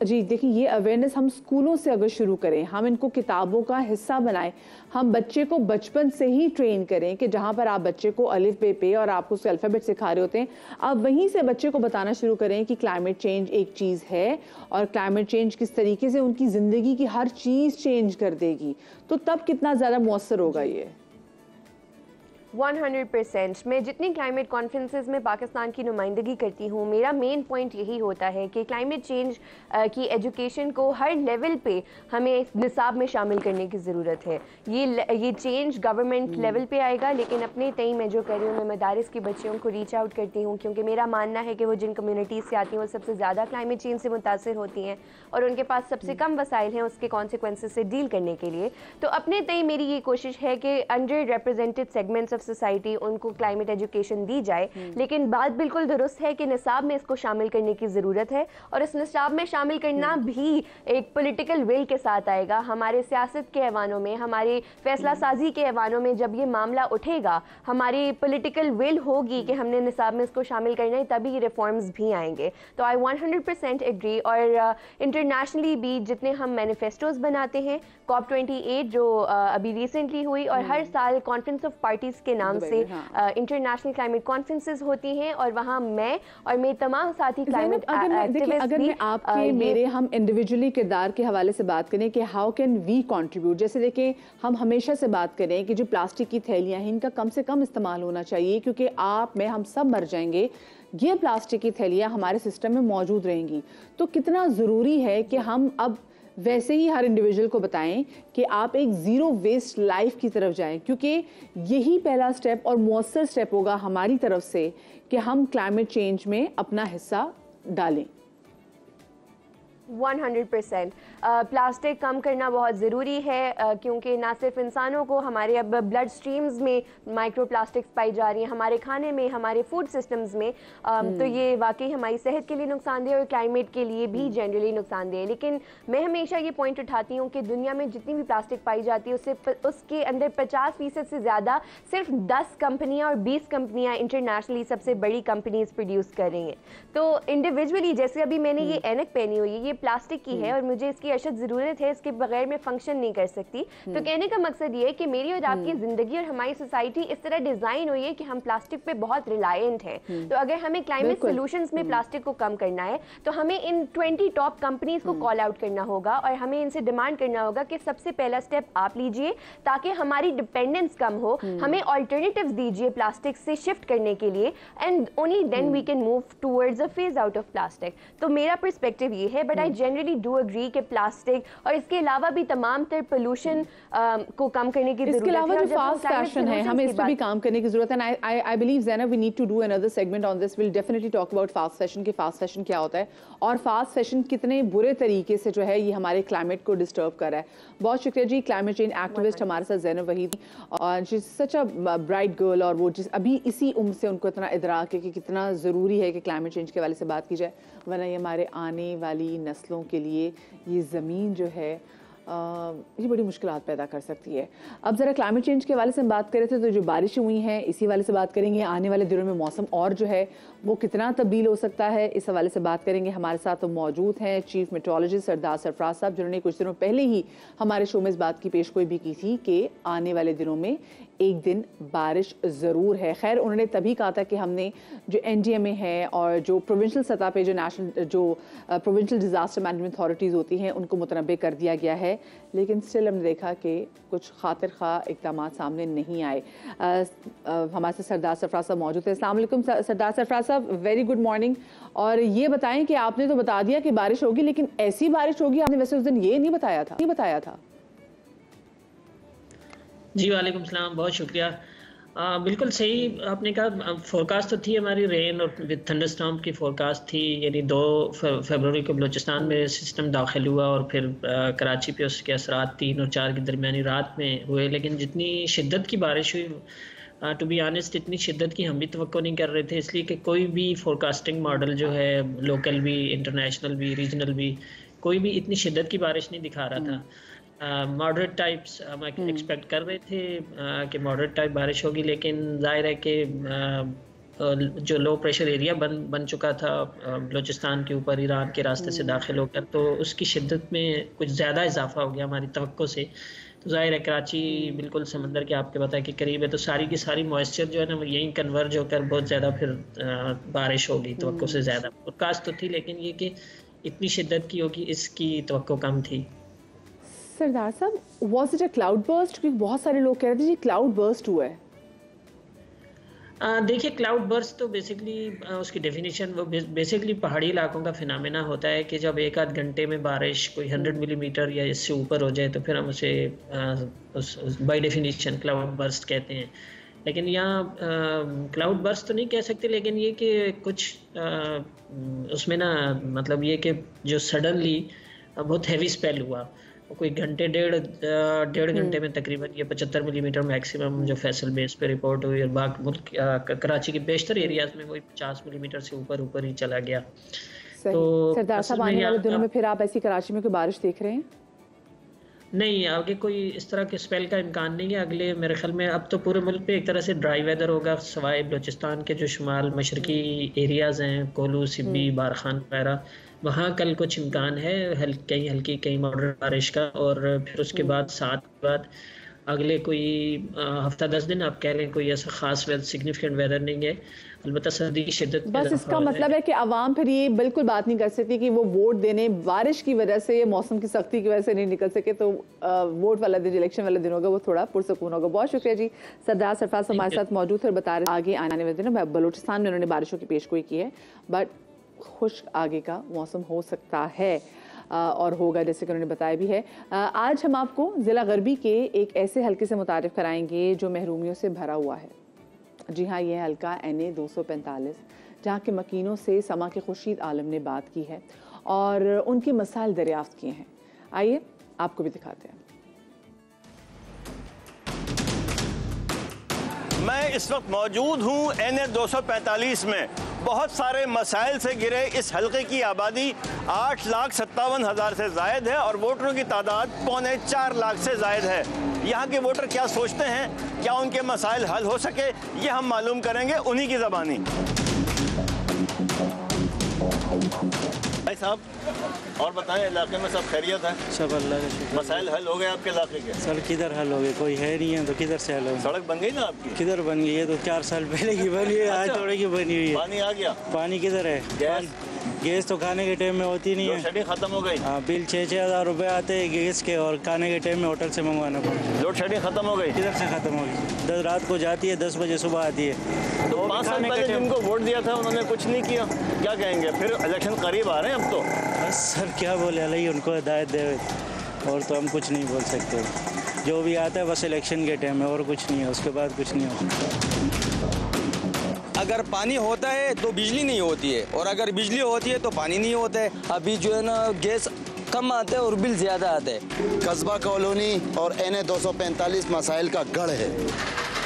जी देखिए, ये अवेयरनेस हम स्कूलों से अगर शुरू करें, हम इनको किताबों का हिस्सा बनाएं, हम बच्चे को बचपन से ही ट्रेन करें कि जहाँ पर आप बच्चे को अलिफ बे पे और आपको उसके अल्फ़ाबेट सिखा रहे होते हैं, आप वहीं से बच्चे को बताना शुरू करें कि क्लाइमेट चेंज एक चीज़ है और क्लाइमेट चेंज किस तरीके से उनकी ज़िंदगी की हर चीज़ चेंज कर देगी, तो तब कितना ज़्यादा मौसर होगा ये। 100%। मैं जितनी क्लाइमेट कॉन्फ्रेंसेस में पाकिस्तान की नुमाइंदगी करती हूँ, मेरा मेन पॉइंट यही होता है कि क्लाइमेट चेंज की एजुकेशन को हर लेवल पे हमें निसाब में शामिल करने की ज़रूरत है। ये चेंज गवर्नमेंट लेवल पे आएगा, लेकिन अपने तय मैं जो कर रही हूँ, मैं मदारिस के बच्चों को रीच आउट करती हूँ क्योंकि मेरा मानना है कि वो जिन कम्युनिटीज़ से आती हैं वो सबसे ज़्यादा क्लाइमेट चेंज से मुतासिर होती हैं और उनके पास सबसे कम वसाइल हैं उसके कॉन्सिक्वेंसेस से डील करने के लिए। तो अपने तय मेरी ये कोशिश है कि अंडर रिप्रेजेंटेड सेगमेंट्स सोसाइटी उनको क्लाइमेट एजुकेशन दी जाए, लेकिन बात बिल्कुल दुरुस्त है कि निसाब में इसको शामिल करने की ज़रूरत है और इस निसाब में शामिल करना भी एक पॉलिटिकल विल के साथ आएगा। हमारे सियासत के ऐवानों में, हमारी फैसला साजी के ऐवानों में जब ये मामला उठेगा, हमारी पॉलिटिकल विल होगी कि हमने निसाब में इसको शामिल करना है, तभी ये रिफॉर्म्स भी आएंगे। तो आई 100% एग्री। और इंटरनेशनली भी जितने हम मैनिफेस्टोज बनाते हैं, COP28 जो अभी रिसेंटली हुई, और हर साल कॉन्फ्रेंस ऑफ पार्टीज़ के नाम से इंटरनेशनल क्लाइमेट कॉन्फ्रेंसेस होती हैं और वहाँ मैं और मेरे तमाम साथी क्लाइमेट एक्टिविस्ट, अगर मैं आपके मेरे हम इंडिविजुअली किरदार के हवाले से बात करें कि हाउ कैन वी कंट्रीब्यूट, जैसे देखें हम हमेशा से बात करें कि जो प्लास्टिक की थैलियाँ हैं इनका कम से कम इस्तेमाल होना चाहिए क्योंकि आप मैं हम सब मर जाएंगे, ये प्लास्टिक की थैलियाँ हमारे सिस्टम में मौजूद रहेंगी। तो कितना ज़रूरी है कि हम अब वैसे ही हर इंडिविजुअल को बताएं कि आप एक ज़ीरो वेस्ट लाइफ की तरफ जाएं, क्योंकि यही पहला स्टेप और मौसर स्टेप होगा हमारी तरफ से कि हम क्लाइमेट चेंज में अपना हिस्सा डालें। 100%। प्लास्टिक कम करना बहुत ज़रूरी है क्योंकि ना सिर्फ इंसानों को, हमारे अब ब्लड स्ट्रीम्स में माइक्रो प्लास्टिक्स पाई जा रही हैं, हमारे खाने में, हमारे फूड सिस्टम्स में, तो ये वाकई हमारी सेहत के लिए नुकसानदेह और क्लाइमेट के लिए भी जनरली नुकसानदेह है। लेकिन मैं हमेशा ये पॉइंट उठाती हूँ कि दुनिया में जितनी भी प्लास्टिक पाई जाती है उसके अंदर 50% से ज़्यादा सिर्फ 10 कंपनियाँ और 20 कंपनियाँ इंटरनेशनली सबसे बड़ी कंपनीज प्रोड्यूस कर रही हैं। तो इंडिविजुअली जैसे अभी मैंने ये ऐनक पहनी हुई है, ये प्लास्टिक की है और मुझे इसकी अशद ज़रूरत है, इसके बगैर मैं फंक्शन नहीं कर सकती। तो कहने का मकसद ये है कि मेरी और आपकी ज़िंदगी और हमारी सोसाइटी इस तरह डिज़ाइन हुई है कि हम प्लास्टिक पे बहुत रिलायंट हैं। तो अगर हमें क्लाइमेट सोल्यूशंस में प्लास्टिक को कम करना है तो हमें इन 20 टॉप कंपनीज को कॉल आउट करना होगा और हमें इनसे डिमांड करना होगा कि सबसे पहला स्टेप आप लीजिए ताकि हमारी डिपेंडेंस कम हो, हमें ऑल्टरनेटिव्स दीजिए प्लास्टिक से शिफ्ट करने के लिए, and only then we can move towards a phase out of plastic. तो मेरा पर्सपेक्टिव ये है, but I I generally do agree कि प्लास्टिक और इसके अलावा भी तमाम तर पोल्यूशन को कम करने की जरूरत है। इसके अलावा जो फास्ट फैशन है, हमें इस पर भी काम करने की जरूरत है। I believe Zainab we need to do another segment on this. Will definitely talk about fast fashion कि फास्ट फैशन क्या होता है और फास्ट फैशन कितने बुरे तरीके से जो है ये हमारे क्लाइमेट को डिस्टर्ब कर रहा है। बहुत शुक्रिया जी। क्लाइमेट चेंज एक्टिविस्ट हमारे साथ ज़ैनब वहीद, और she is such a bright girl, और वो जिस अभी इसी उम्र से उनको इतना इदराक है कि कितना ज़रूरी है कि क्लाइमेट चेंज के वाले से बात की जाए, वरना ये हमारे आने वाली नस्लों के लिए ये ज़मीन जो है ये बड़ी मुश्किलात पैदा कर सकती है। अब ज़रा क्लाइमेट चेंज के वाले से हम बात कर रहे थे, तो जो बारिशें हुई हैं इसी वाले से बात करेंगे। आने वाले दिनों में मौसम और जो है वो कितना तब्दील हो सकता है, इस हवाले से बात करेंगे। हमारे साथ तो मौजूद हैं चीफ मेट्रोलॉजिस्ट सरदार सरफराज साहब, जिन्होंने कुछ दिनों पहले ही हमारे शो में इस बात की पेशगोई भी की थी कि आने वाले दिनों में एक दिन बारिश ज़रूर है। खैर उन्होंने तभी कहा था कि हमने जो NDMA है और जो प्रोविंशियल सतह पे जो नेशनल जो प्रोविंशियल डिज़ास्टर मैनेजमेंट अथॉरिटीज़ होती हैं उनको मुतनब्बे कर दिया गया है, लेकिन स्टिल हमने देखा कि कुछ खातिर खा इक़दाम सामने नहीं आए। हमारे साथ सरदार सरफराज साहब मौजूद है। अस्सलाम वालेकुम सरदार सरफराज साहब, वेरी गुड मॉर्निंग। और ये बताएं कि आपने तो बता दिया कि बारिश होगी, लेकिन ऐसी बारिश होगी आपने वैसे उस दिन ये नहीं बताया था। जी वालेकुम सलाम, बहुत शुक्रिया। बिल्कुल सही आपने कहा। फोरकास्ट तो थी हमारी रेन और विद थंडरस्टॉर्म की फोरकास्ट थी, यानी 2 फरवरी को बलूचिस्तान में सिस्टम दाखिल हुआ और फिर कराची पे उसके असरात 3 और 4 की दरमियानी रात में हुए। लेकिन जितनी शिद्दत की बारिश हुई, टू बी ऑनेस्ट, इतनी शिद्दत की हम भी तवक्को नहीं कर रहे थे, इसलिए कि कोई भी फोरकास्टिंग मॉडल जो है, लोकल भी, इंटरनेशनल भी, रीजनल भी, कोई भी इतनी शिद्दत की बारिश नहीं दिखा रहा था। मॉडरेट टाइप्स हम एक्सपेक्ट कर रहे थे कि मॉडरेट टाइप बारिश होगी, लेकिन जाहिर है कि जो लो प्रेशर एरिया बन चुका था बलूचिस्तान के ऊपर ईरान के रास्ते से दाखिल होकर, तो उसकी शिद्दत में कुछ ज़्यादा इजाफा हो गया हमारी तवक्को से। तो जाहिर है कराची बिल्कुल समंदर के आपके पता है कि करीब है, तो सारी की सारी मॉइस्चर जो है ना वो यहीं कन्वर्ज होकर बहुत ज़्यादा फिर बारिश होगी तवक्को से ज़्यादा। फोरकास्ट तो थी, लेकिन ये कि इतनी शिद्दत की होगी इसकी तवक्को कम थी। सरदार साहब, was it a cloud burst? क्योंकि बहुत सारे लोग कह रहे थे जी क्लाउड बर्स्ट हुआ है। देखिए, क्लाउड बर्स्ट तो बेसिकली उसकी डेफिनेशन वो बेसिकली पहाड़ी इलाकों का फिनोमेना होता है कि जब 1-8 घंटे में बारिश कोई 100 मिलीमीटर या इससे ऊपर हो जाए तो फिर हम उसे बाय डेफिनेशन क्लाउड बर्स्ट कहते हैं। लेकिन यहाँ क्लाउड बर्स्ट तो नहीं कह सकते, लेकिन ये कि कुछ उसमें ना मतलब ये कि जो सडनली बहुत हैवी स्पेल हुआ, कोई डेढ़ घंटे में तकरीबन ये 75 मिलीमीटर मैक्सिमम जो फैसल बेस पे रिपोर्ट हुई, और बाकी मुल्क कराची के बेशतर एरियाज में वही 50 मिलीमीटर से ऊपर ही चला गया। तो सरदार साहब, आने वाले दिनों में फिर आप ऐसी कराची में कोई बारिश देख रहे हैं? नहीं, आगे कोई इस तरह के स्पेल का इम्कान नहीं है। अगले मेरे ख्याल में अब तो पूरे मुल्क पे एक तरह से ड्राई वेदर होगा, सवाए बलूचिस्तान के जो शुमाल मशरकी एरियाज़ हैं, कोलू, सिब्बी, बारखान वगैरह, वहाँ कल कुछ इम्कान है कहीं हल्की कहीं मॉडरेट बारिश का। और फिर उसके बाद 7 के बाद अगले कोई हफ्ता 10 दिन आप कह लें कोई ऐसा खास सिग्निफिकेंट वेदर नहीं है। अलबत्ता सर्दी की शिद्दत बस इसका मतलब है कि आवाम फिर ये बिल्कुल बात नहीं कर सकती कि वो वोट देने बारिश की वजह से, मौसम की सख्ती की वजह से नहीं निकल सके, तो वोट वाला दिन, इलेक्शन वाला दिन होगा वो थोड़ा पुरसकून होगा। बहुत शुक्रिया जी। सरदार सरफराज हमारे साथ मौजूद थे और बता रहे आगे आने वाले दिनों में बलूचिस्तान में उन्होंने बारिशों की पेशगोई की है, बट खुश्क आगे का मौसम हो सकता है और होगा, जैसे कि उन्होंने बताया भी है। आज हम आपको ज़िला गरबी के एक ऐसे हल्के से मुतारिफ कराएंगे जो महरूमियों से भरा हुआ है। जी हाँ, ये हल्का NA 245, जहाँ के मकीनों से समा के खुर्शीद आलम ने बात की है और उनके मसाइल दरियाफ्त किए हैं। आइए आपको भी दिखाते हैं। मैं इस वक्त मौजूद हूँ NA 245 में। बहुत सारे मसाइल से घिरे इस हल्के की आबादी 8,57,000 से ज़ायद है और वोटरों की तादाद 3.25 लाख से ज़ायद है। यहाँ के वोटर क्या सोचते हैं, क्या उनके मसाइल हल हो सके, ये हम मालूम करेंगे उन्हीं की ज़बानी। भाई साहब, और बताएं, इलाके में सब खैरियत है? सब अल्लाह का शुक्र। मसाइल हल हो गए आपके इलाके के? सर किधर हल हो गए, कोई है नहीं है तो किधर से हल हो? सड़क बन गई ना आपकी? किधर बन गई है? तो 4 साल पहले की बनी है। आज थोड़े की बनी हुई है। पानी आ गया? पानी किधर है? गैस? गैस तो खाने के टाइम में होती नहीं है। शेडिंग खत्म हो गई। हाँ, बिल 6-6 हज़ार रुपये आते हैं गैस के, और खाने के टाइम में होटल से मंगवाना पड़ता है। लोड शेडिंग खत्म हो गई। किधर से खत्म होगी? 10 रात को जाती है, 10 बजे सुबह आती है। तो 5 साल पहले जिनको वोट दिया था उन्होंने कुछ नहीं किया, क्या कहेंगे? फिर इलेक्शन करीब आ रहे हैं अब तो। बस सर क्या बोले, अल्लाह ही उनको हिदायत दे, और तो हम कुछ नहीं बोल सकते। जो भी आता है बस इलेक्शन के टाइम में, और कुछ नहीं है, उसके बाद कुछ नहीं होता। अगर पानी होता है तो बिजली नहीं होती है, और अगर बिजली होती है तो पानी नहीं होता है। अभी जो है ना गैस कम आता है और बिल ज़्यादा आता है। कस्बा कॉलोनी और NA 245 मसाइल का गढ़ है।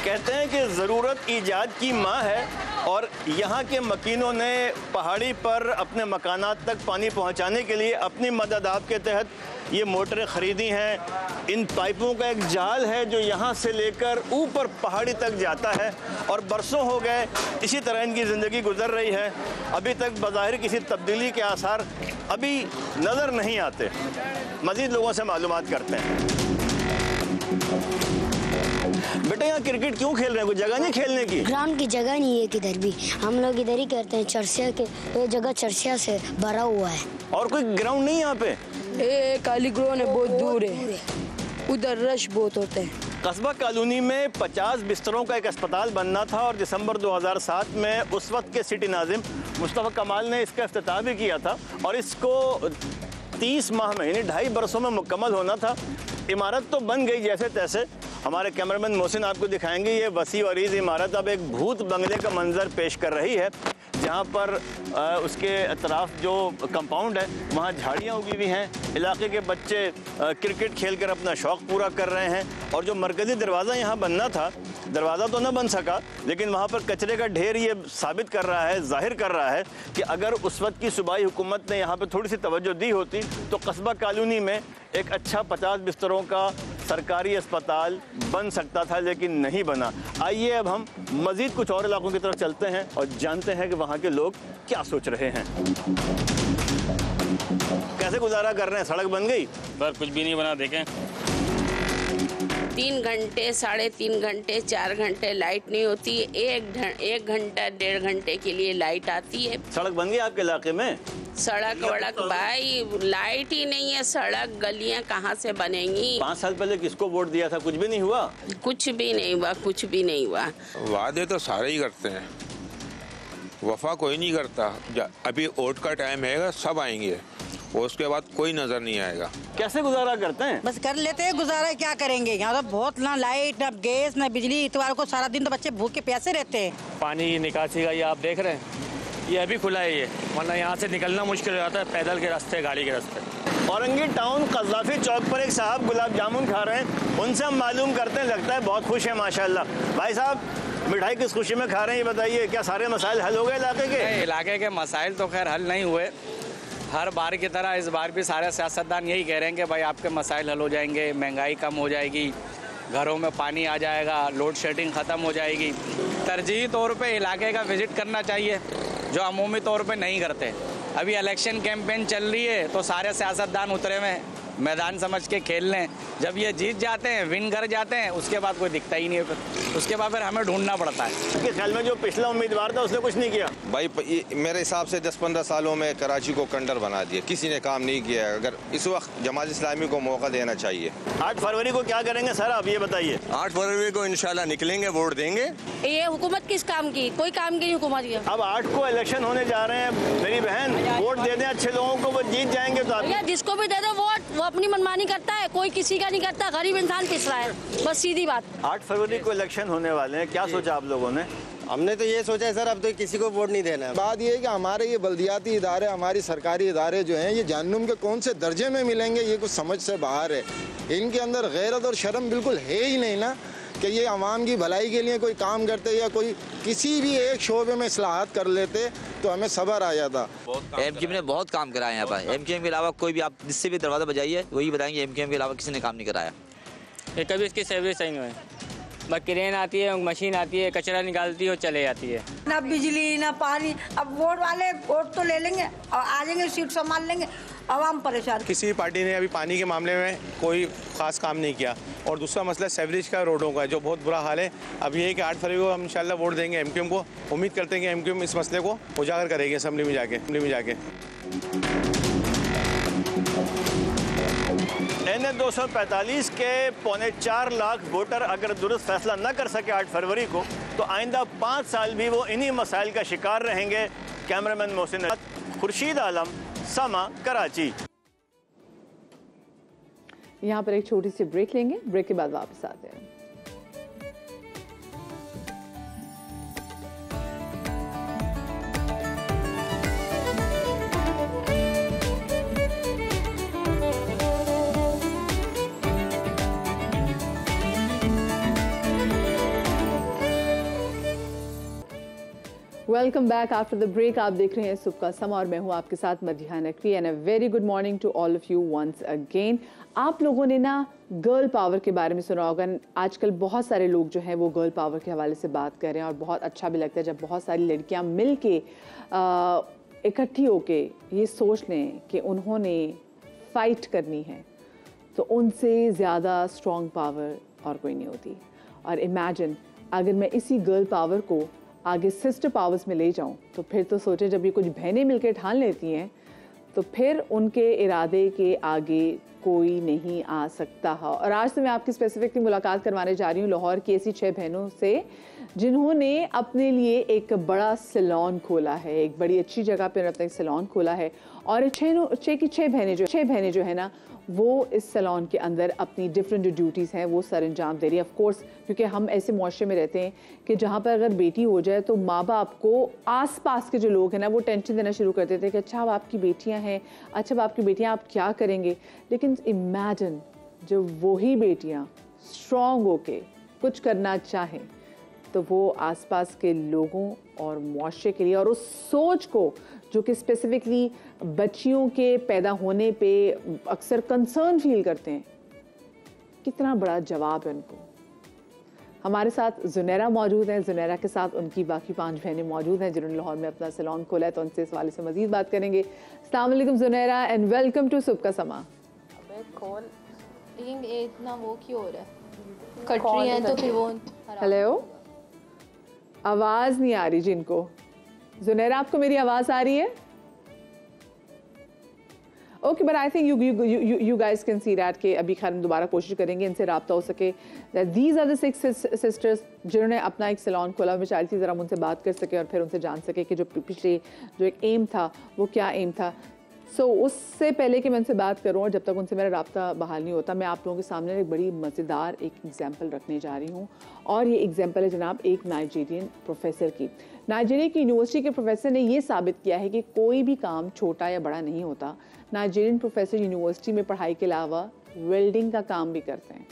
कहते हैं कि ज़रूरत ईजाद की माँ है, और यहाँ के मकीनों ने पहाड़ी पर अपने मकानात तक पानी पहुँचाने के लिए अपनी मदद आपके तहत ये मोटरें ख़रीदी हैं। इन पाइपों का एक जाल है जो यहाँ से लेकर ऊपर पहाड़ी तक जाता है, और बरसों हो गए इसी तरह इनकी ज़िंदगी गुजर रही है। अभी तक बज़ाहिर किसी तब्दीली के आसार अभी नज़र नहीं आते। मज़ीद लोगों से मालूमात करते हैं। बेटा यहाँ क्रिकेट क्यों खेल रहे हैं? कोई जगह नहीं खेलने की? ग्राउंड की जगह नहीं है किधर भी, हम लोग इधर ही करते हैं। चर्चिया के ये जगह चर्चिया से भरा हुआ है। और कोई ग्राउंड नहीं यहाँ पे? काली ग्राउंड है, बहुत दूर है, उधर रश बहुत होते हैं। कस्बा कॉलोनी में 50 बिस्तरों का एक अस्पताल बनना था, और दिसंबर 2007 में उस वक्त के सिटी नाजिम मुस्तफ़ा कमाल ने इसका इफ्तिताह भी किया था, और इसको 30 माह में यानी 2.5 बरसों में मुकम्मल होना था। इमारत तो बन गई जैसे तैसे। हमारे कैमरामैन मोहसिन आपको दिखाएंगे ये वसी और अरीज़ इमारत अब एक भूत बंगले का मंजर पेश कर रही है, जहाँ पर उसके अतराफ जो कंपाउंड है वहाँ झाड़ियाँ उगी हुई हैं। इलाके के बच्चे क्रिकेट खेलकर अपना शौक़ पूरा कर रहे हैं, और जो मरकज़ी दरवाज़ा यहाँ बनना था, दरवाज़ा तो न बन सका, लेकिन वहाँ पर कचरे का ढेर ये साबित कर रहा है, जाहिर कर रहा है कि अगर उस वक्त की सूबाई हुकूमत ने यहाँ पर थोड़ी सी तवज्जो दी होती तो कस्बा कॉलोनी में एक अच्छा 50 बिस्तरों का सरकारी अस्पताल बन सकता था, लेकिन नहीं बना। आइए अब हम मज़ीद कुछ और इलाकों की तरफ चलते हैं और जानते हैं कि वहाँ के लोग क्या सोच रहे हैं। कैसे गुजारा कर रहे हैं? सड़क बन गई पर कुछ भी नहीं बना। देखें 3 घंटे, 3.5 घंटे, 4 घंटे लाइट नहीं होती है। 1 घंटा 1.5 घंटे के लिए लाइट आती है। सड़क बन गई आपके इलाके में? सड़क वड़क भाई, लाइट ही नहीं है, सड़क गलियां कहाँ से बनेंगी? 5 साल पहले किसको वोट दिया था? कुछ भी नहीं हुआ? कुछ भी नहीं हुआ, कुछ भी नहीं हुआ। वादे तो सारे ही करते हैं, वफा कोई नहीं करता। अभी वोट का टाइम है, सब आएंगे, उसके बाद कोई नजर नहीं आएगा। कैसे गुजारा करते हैं? बस कर लेते हैं गुजारा, क्या करेंगे? यहाँ तो बहुत ना लाइट, ना गैस, ना बिजली। इतवार को सारा दिन तो बच्चे भूखे प्यासे रहते हैं। पानी निकासी का ये आप देख रहे हैं, ये अभी खुला है ये, वरना यहाँ से निकलना मुश्किल हो जाता है, पैदल के रास्ते, गाड़ी के रास्ते। औरंगी टाउन कज़ाफ़ी चौक पर एक साहब गुलाब जामुन खा रहे हैं, उनसे हम मालूम करते हैं। लगता है बहुत खुश है माशाल्लाह। भाई साहब, मिठाई किस खुशी में खा रहे हैं ये बताइए? क्या सारे मसाइल हल हो गए इलाके के? इलाके के मसाइल तो खैर हल नहीं हुए। हर बार की तरह इस बार भी सारे सियासतदान यही कह रहे हैं कि भाई आपके मसाइल हल हो जाएंगे, महंगाई कम हो जाएगी, घरों में पानी आ जाएगा, लोड शेडिंग ख़त्म हो जाएगी। तरजीही तौर पे इलाके का विज़िट करना चाहिए, जो अमूमी तौर पे नहीं करते। अभी इलेक्शन कैंपेन चल रही है तो सारे सियासतदान उतरे हुए मैदान समझ के खेल लें। जब ये जीत जाते हैं, विन कर जाते हैं, उसके बाद कोई दिखता ही नहीं है। फिर उसके बाद फिर हमें ढूंढना पड़ता है। आपके ख्याल में जो पिछला उम्मीदवार था उसने कुछ नहीं किया? भाई मेरे हिसाब से 10-15 सालों में कराची को कंडर बना दिया, किसी ने काम नहीं किया। अगर इस वक्त जमात इस्लामी को मौका देना चाहिए। 8 फरवरी को क्या करेंगे सर, आप ये बताइए? 8 फरवरी को इंशाल्लाह निकलेंगे, वोट देंगे। ये हुकूमत किस काम की? कोई काम की नहीं हुकूमत की। अब 8 को इलेक्शन होने जा रहे हैं मेरी बहन, वोट दे दें अच्छे लोगों को, वो जीत जाएंगे। तो आप जिसको भी दे दो वोट, वो अपनी मनमानी करता है, कोई किसी का नहीं करता। गरीब इंसान पिस रहा है, बस सीधी बात। 8 फरवरी को इलेक्शन होने वाले हैं, क्या सोचा आप लोगों ने? हमने तो ये सोचा है सर, अब तो किसी को वोट नहीं देना है। बात ये है कि हमारे ये बल्दियाती इदारे, हमारी सरकारी इदारे जो हैं, ये जहन्नुम के कौन से दर्जे में मिलेंगे, ये कुछ समझ से बाहर है। इनके अंदर गैरत और शर्म बिल्कुल है ही नहीं ना, कि ये आवाम की भलाई के लिए कोई काम करते या कोई किसी भी एक शोबे में इस्लाहात कर लेते तो हमें सब्र आ जाता। एमकेएम ने बहुत काम कराया यहाँ पर। एमकेएम के अलावा कोई भी आप जिससे भी दरवाज़ा बजाइए वही बताएंगे एमकेएम के अलावा किसी ने काम नहीं कराया। ये कभी इसकी सर्विस सही नहीं है, बस क्रेन आती है, मशीन आती है, कचरा निकालती है और चले जाती है। ना बिजली ना पानी। अब वोट वाले वोट तो ले लेंगे और आ जाएंगे, सीट संभाल लेंगे, आवाम परेशान। किसी भी पार्टी ने अभी पानी के मामले में कोई खास काम नहीं किया। और दूसरा मसला सेवरेज का, रोडों का, जो बहुत बुरा हाल है। अब ये है कि 8 फरवरी को हम इंशाल्लाह वोट देंगे एमक्यूएम को। उम्मीद करते हैं कि एमक्यूएम इस मसले को उजागर करेगी असेंबली में जाके। NH 245 के 4.25 लाख वोटर अगर दुरुस्त फैसला न कर सके 8 फरवरी को, तो आइंदा 5 साल भी वो इन्हीं मसाइल का शिकार रहेंगे। कैमरामैन मोहसिन, खुर्शीद आलम, समा, कराची। यहाँ पर एक छोटी सी ब्रेक लेंगे, ब्रेक के बाद वापस आते हैं। Welcome back after the break. आप देख रहे हैं सुबह का समा और मैं हूं आपके साथ Madiha Naqvi and a very good morning to all of you once again. आप लोगों ने ना गर्ल पावर के बारे में सुना होगा। आजकल बहुत सारे लोग जो हैं वो गर्ल पावर के हवाले से बात कर रहे हैं और बहुत अच्छा भी लगता है जब बहुत सारी लड़कियां मिल के इकट्ठी होके ये सोच लें कि उन्होंने फ़ाइट करनी है, तो उनसे ज़्यादा स्ट्रॉन्ग पावर और कोई नहीं होती। और इमेजिन अगर मैं इसी गर्ल पावर को आगे सिस्टर पावर्स में ले जाऊं, तो फिर तो सोचें जब ये कुछ बहनें मिलकर ठान लेती हैं तो फिर उनके इरादे के आगे कोई नहीं आ सकता है। और आज से मैं आपकी स्पेसिफिकली मुलाकात करवाने जा रही हूँ लाहौर की ऐसी 6 बहनों से जिन्होंने अपने लिए एक बड़ा सैलून खोला है, एक बड़ी अच्छी जगह पर अपना एक सैलून खोला है। और 6 बहनें जो है ना वो इस सैलून के अंदर अपनी डिफरेंट ड्यूटीज़ हैं वो सर अंजाम दे रही है। ऑफ कोर्स क्योंकि हम ऐसे मुआशरे में रहते हैं कि जहाँ पर अगर बेटी हो जाए तो माँ बाप को आसपास के जो लोग हैं ना वो टेंशन देना शुरू कर देते हैं कि अच्छा अब आपकी बेटियाँ हैं, अच्छा अब आपकी बेटियाँ आप क्या करेंगे। लेकिन इमेजिन जब वही बेटियाँ स्ट्रॉन्ग होके कुछ करना चाहें तो वो आसपास के लोगों और मुआशरे के लिए और उस सोच को जो कि स्पेसिफिकली बच्चियों के पैदा होने पे अक्सर कंसर्न फील करते हैं, कितना बड़ा जवाब है उनको। हमारे साथ जुनैरा मौजूद हैं। जुनैरा के साथ उनकी बाकी 5 बहनें मौजूद हैं जिन्होंने लाहौर में अपना सैलून खोला है, तो उनसे इस वाले से मजीद बात करेंगे। अस्सलाम वालेकुम जुनैरा एंड वेलकम टू सुबह का समा। इतना वो क्यों हो रहा है? कट रही हैं तो फिर वो। हेलो, आवाज़ नहीं आ रही जिनको। जुनैरा आपको मेरी आवाज़ आ रही है? Okay, but I think you guys can see that कि अभी खैर हम दोबारा कोशिश करेंगे इनसे रब्ता हो सके। दीज आर द 6 सिस्टर्स जिन्होंने अपना एक सैलून खोला। मैं चाहती थी ज़रा उनसे बात कर सके और फिर उनसे जान सके कि जो पिछले जो एक एम था वो क्या एम था। सो उससे पहले कि मैं उनसे बात करूं और जब तक उनसे मेरा राब्ता बहाल नहीं होता, मैं आप लोगों के सामने एक बड़ी मज़ेदार एक एग्जाम्पल रखने जा रही हूं। और ये एग्जाम्पल है जनाब एक नाइजीरियन प्रोफेसर की। नाइजीरिया की यूनिवर्सिटी के प्रोफेसर ने ये साबित किया है कि कोई भी काम छोटा या बड़ा नहीं होता। नाइजीरियन प्रोफेसर यूनिवर्सिटी में पढ़ाई के अलावा वेल्डिंग का काम भी करते हैं।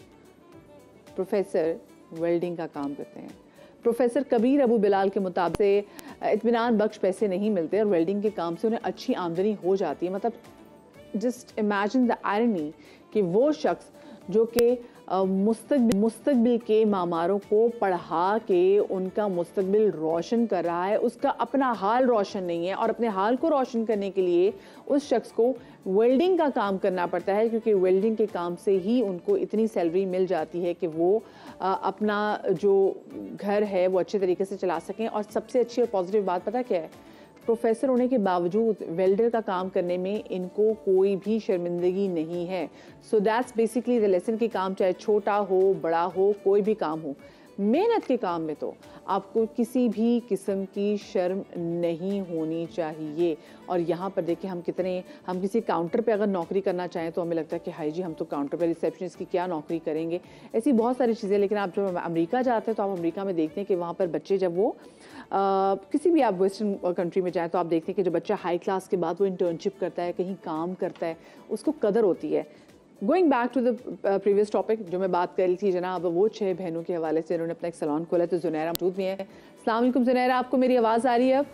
प्रोफेसर वेल्डिंग का काम करते हैं। प्रोफेसर कबीर अबू बिलाल के मुताबिक से इत्मीनान बख्श पैसे नहीं मिलते और वेल्डिंग के काम से उन्हें अच्छी आमदनी हो जाती है। मतलब जस्ट इमेजिन द आयरनी कि वो शख्स जो कि मुस्तकबिल के मामारों को पढ़ा के उनका मुस्तकबिल रोशन कर रहा है, उसका अपना हाल रोशन नहीं है और अपने हाल को रोशन करने के लिए उस शख्स को वेल्डिंग का काम करना पड़ता है, क्योंकि वेल्डिंग के काम से ही उनको इतनी सैलरी मिल जाती है कि वो अपना जो घर है वो अच्छे तरीके से चला सकें। और सबसे अच्छी और पॉजिटिव बात पता क्या है, प्रोफेसर होने के बावजूद वेल्डर का काम करने में इनको कोई भी शर्मिंदगी नहीं है। So that's basically the lesson कि काम चाहे छोटा हो बड़ा हो कोई भी काम हो, मेहनत के काम में तो आपको किसी भी किस्म की शर्म नहीं होनी चाहिए। और यहाँ पर देखिए हम किसी काउंटर पे अगर नौकरी करना चाहें तो हमें लगता है कि हाई जी हम तो काउंटर पे रिसेप्शनिस्ट की क्या नौकरी करेंगे, ऐसी बहुत सारी चीज़ें। लेकिन आप जब अमेरिका जाते हैं तो आप अमेरिका में देखते हैं कि वहाँ पर बच्चे जब वो किसी भी आप वेस्टर्न कंट्री में जाएँ तो आप देखते हैं कि जो बच्चा हाई क्लास के बाद वो इंटर्नशिप करता है, कहीं काम करता है, उसको कदर होती है। Going back to the previous topic जो मैं बात कर रही थी जनाब, वो 6 बहनों के हवाले से इन्होंने अपना एक सैलून खोला। तो जुनैरा मौजूद भी है। अस्सलाम वालेकुम जुनैरा, आपको मेरी आवाज़ आ रही है?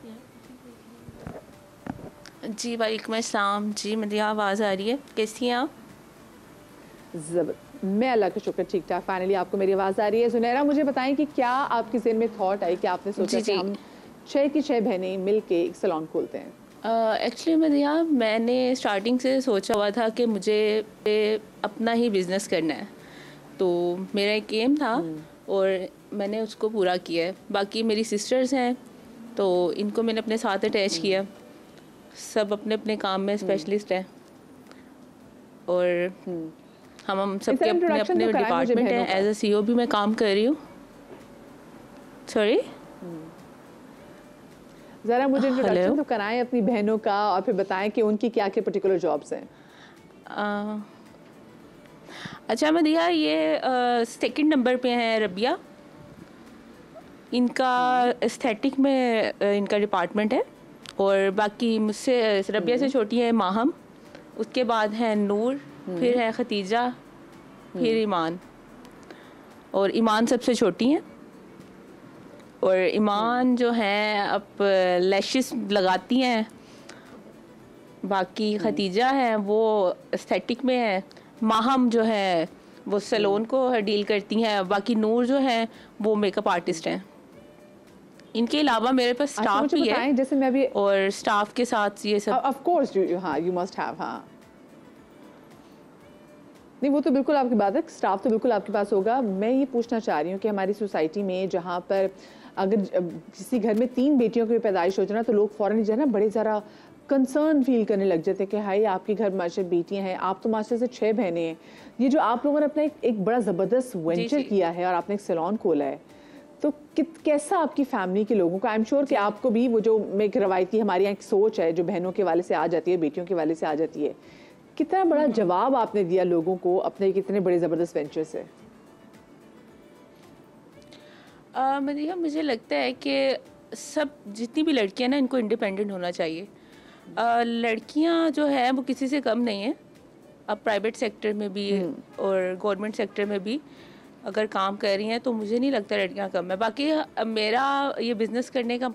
जी वालेकुम अस्सलाम। जी मेरी आवाज़ आ रही है, कैसी हैं आप? मैं अल्लाह का शुक्र ठीक ठाक। फाइनली आपको मेरी आवाज़ आ रही है। जुनैरा मुझे बताएं कि क्या आपके ज़हन में थॉट आई कि आपने सोचा कि हम 6 की 6 बहनें मिल के एक सैलून खोलते हैं? एक्चुअली मदिहा, मैंने स्टार्टिंग से सोचा हुआ था कि मुझे अपना ही बिज़नेस करना है, तो मेरा एक एम था और मैंने उसको पूरा किया है। बाकी मेरी सिस्टर्स हैं तो इनको मैंने अपने साथ अटैच किया, सब अपने अपने काम में स्पेशलिस्ट हैं और हम सबके अपने अपने डिपार्टमेंट हैं। एज अ CEO भी मैं काम कर रही हूँ। सॉरी, ज़रा मुझे इंट्रोडक्शन तो कराएं अपनी बहनों का और फिर बताएं कि उनकी क्या क्या पर्टिकुलर जॉब्स हैं। अच्छा मदिहा, ये सेकंड नंबर पे हैं रबिया, इनका एस्थेटिक में इनका डिपार्टमेंट है। और बाकी मुझसे रबिया से छोटी है माहम, उसके बाद है नूर, फिर है खतीजा, फिर ईमान, और ईमान सबसे छोटी हैं। और ईमान जो है अब लैशेस लगाती हैं। बाकी खतीजा है वो एस्थेटिक में है। माहम जो है वो सैलून को डील करती हैं। बाकी नूर जो है वो मेकअप आर्टिस्ट हैं। इनके अलावा मेरे पास स्टाफ भी है, जैसे मैं भी, और स्टाफ के साथ ये सब of course you must have. हाँ, नहीं वो तो बिल्कुल आपकी बात है, स्टाफ तो बिल्कुल आपके पास होगा। मैं ये पूछना चाह रही हूँ कि हमारी सोसाइटी में जहाँ पर अगर किसी घर में 3 बेटियों की पैदाइश हो जाए ना तो लोग फ़ौरन जो है ना बड़े ज़रा कंसर्न फील करने लग जाते हैं कि हाय आपके घर माशा बेटियां हैं, आप तो माशा से 6 बहनें हैं। ये जो आप लोगों ने अपना एक बड़ा ज़बरदस्त वेंचर किया है और आपने एक सैलून खोला है, तो कैसा आपकी फैमिली के लोगों को, आई एम श्योर कि आपको भी वो जो एक रवायती हमारी यहाँ एक सोच है जो बहनों के वाले से आ जाती है, बेटियों के वाले से आ जाती है, कितना बड़ा जवाब आपने दिया लोगों को अपने कितने बड़े ज़बरदस्त वेंचर से? मदिहा, मुझे लगता है कि सब जितनी भी लड़कियां ना इनको इंडिपेंडेंट होना चाहिए। लड़कियां जो है वो किसी से कम नहीं है। अब प्राइवेट सेक्टर में भी और गवर्नमेंट सेक्टर में भी अगर काम कर रही हैं तो मुझे नहीं लगता लड़कियां कम है। बाकी मेरा ये बिज़नेस करने का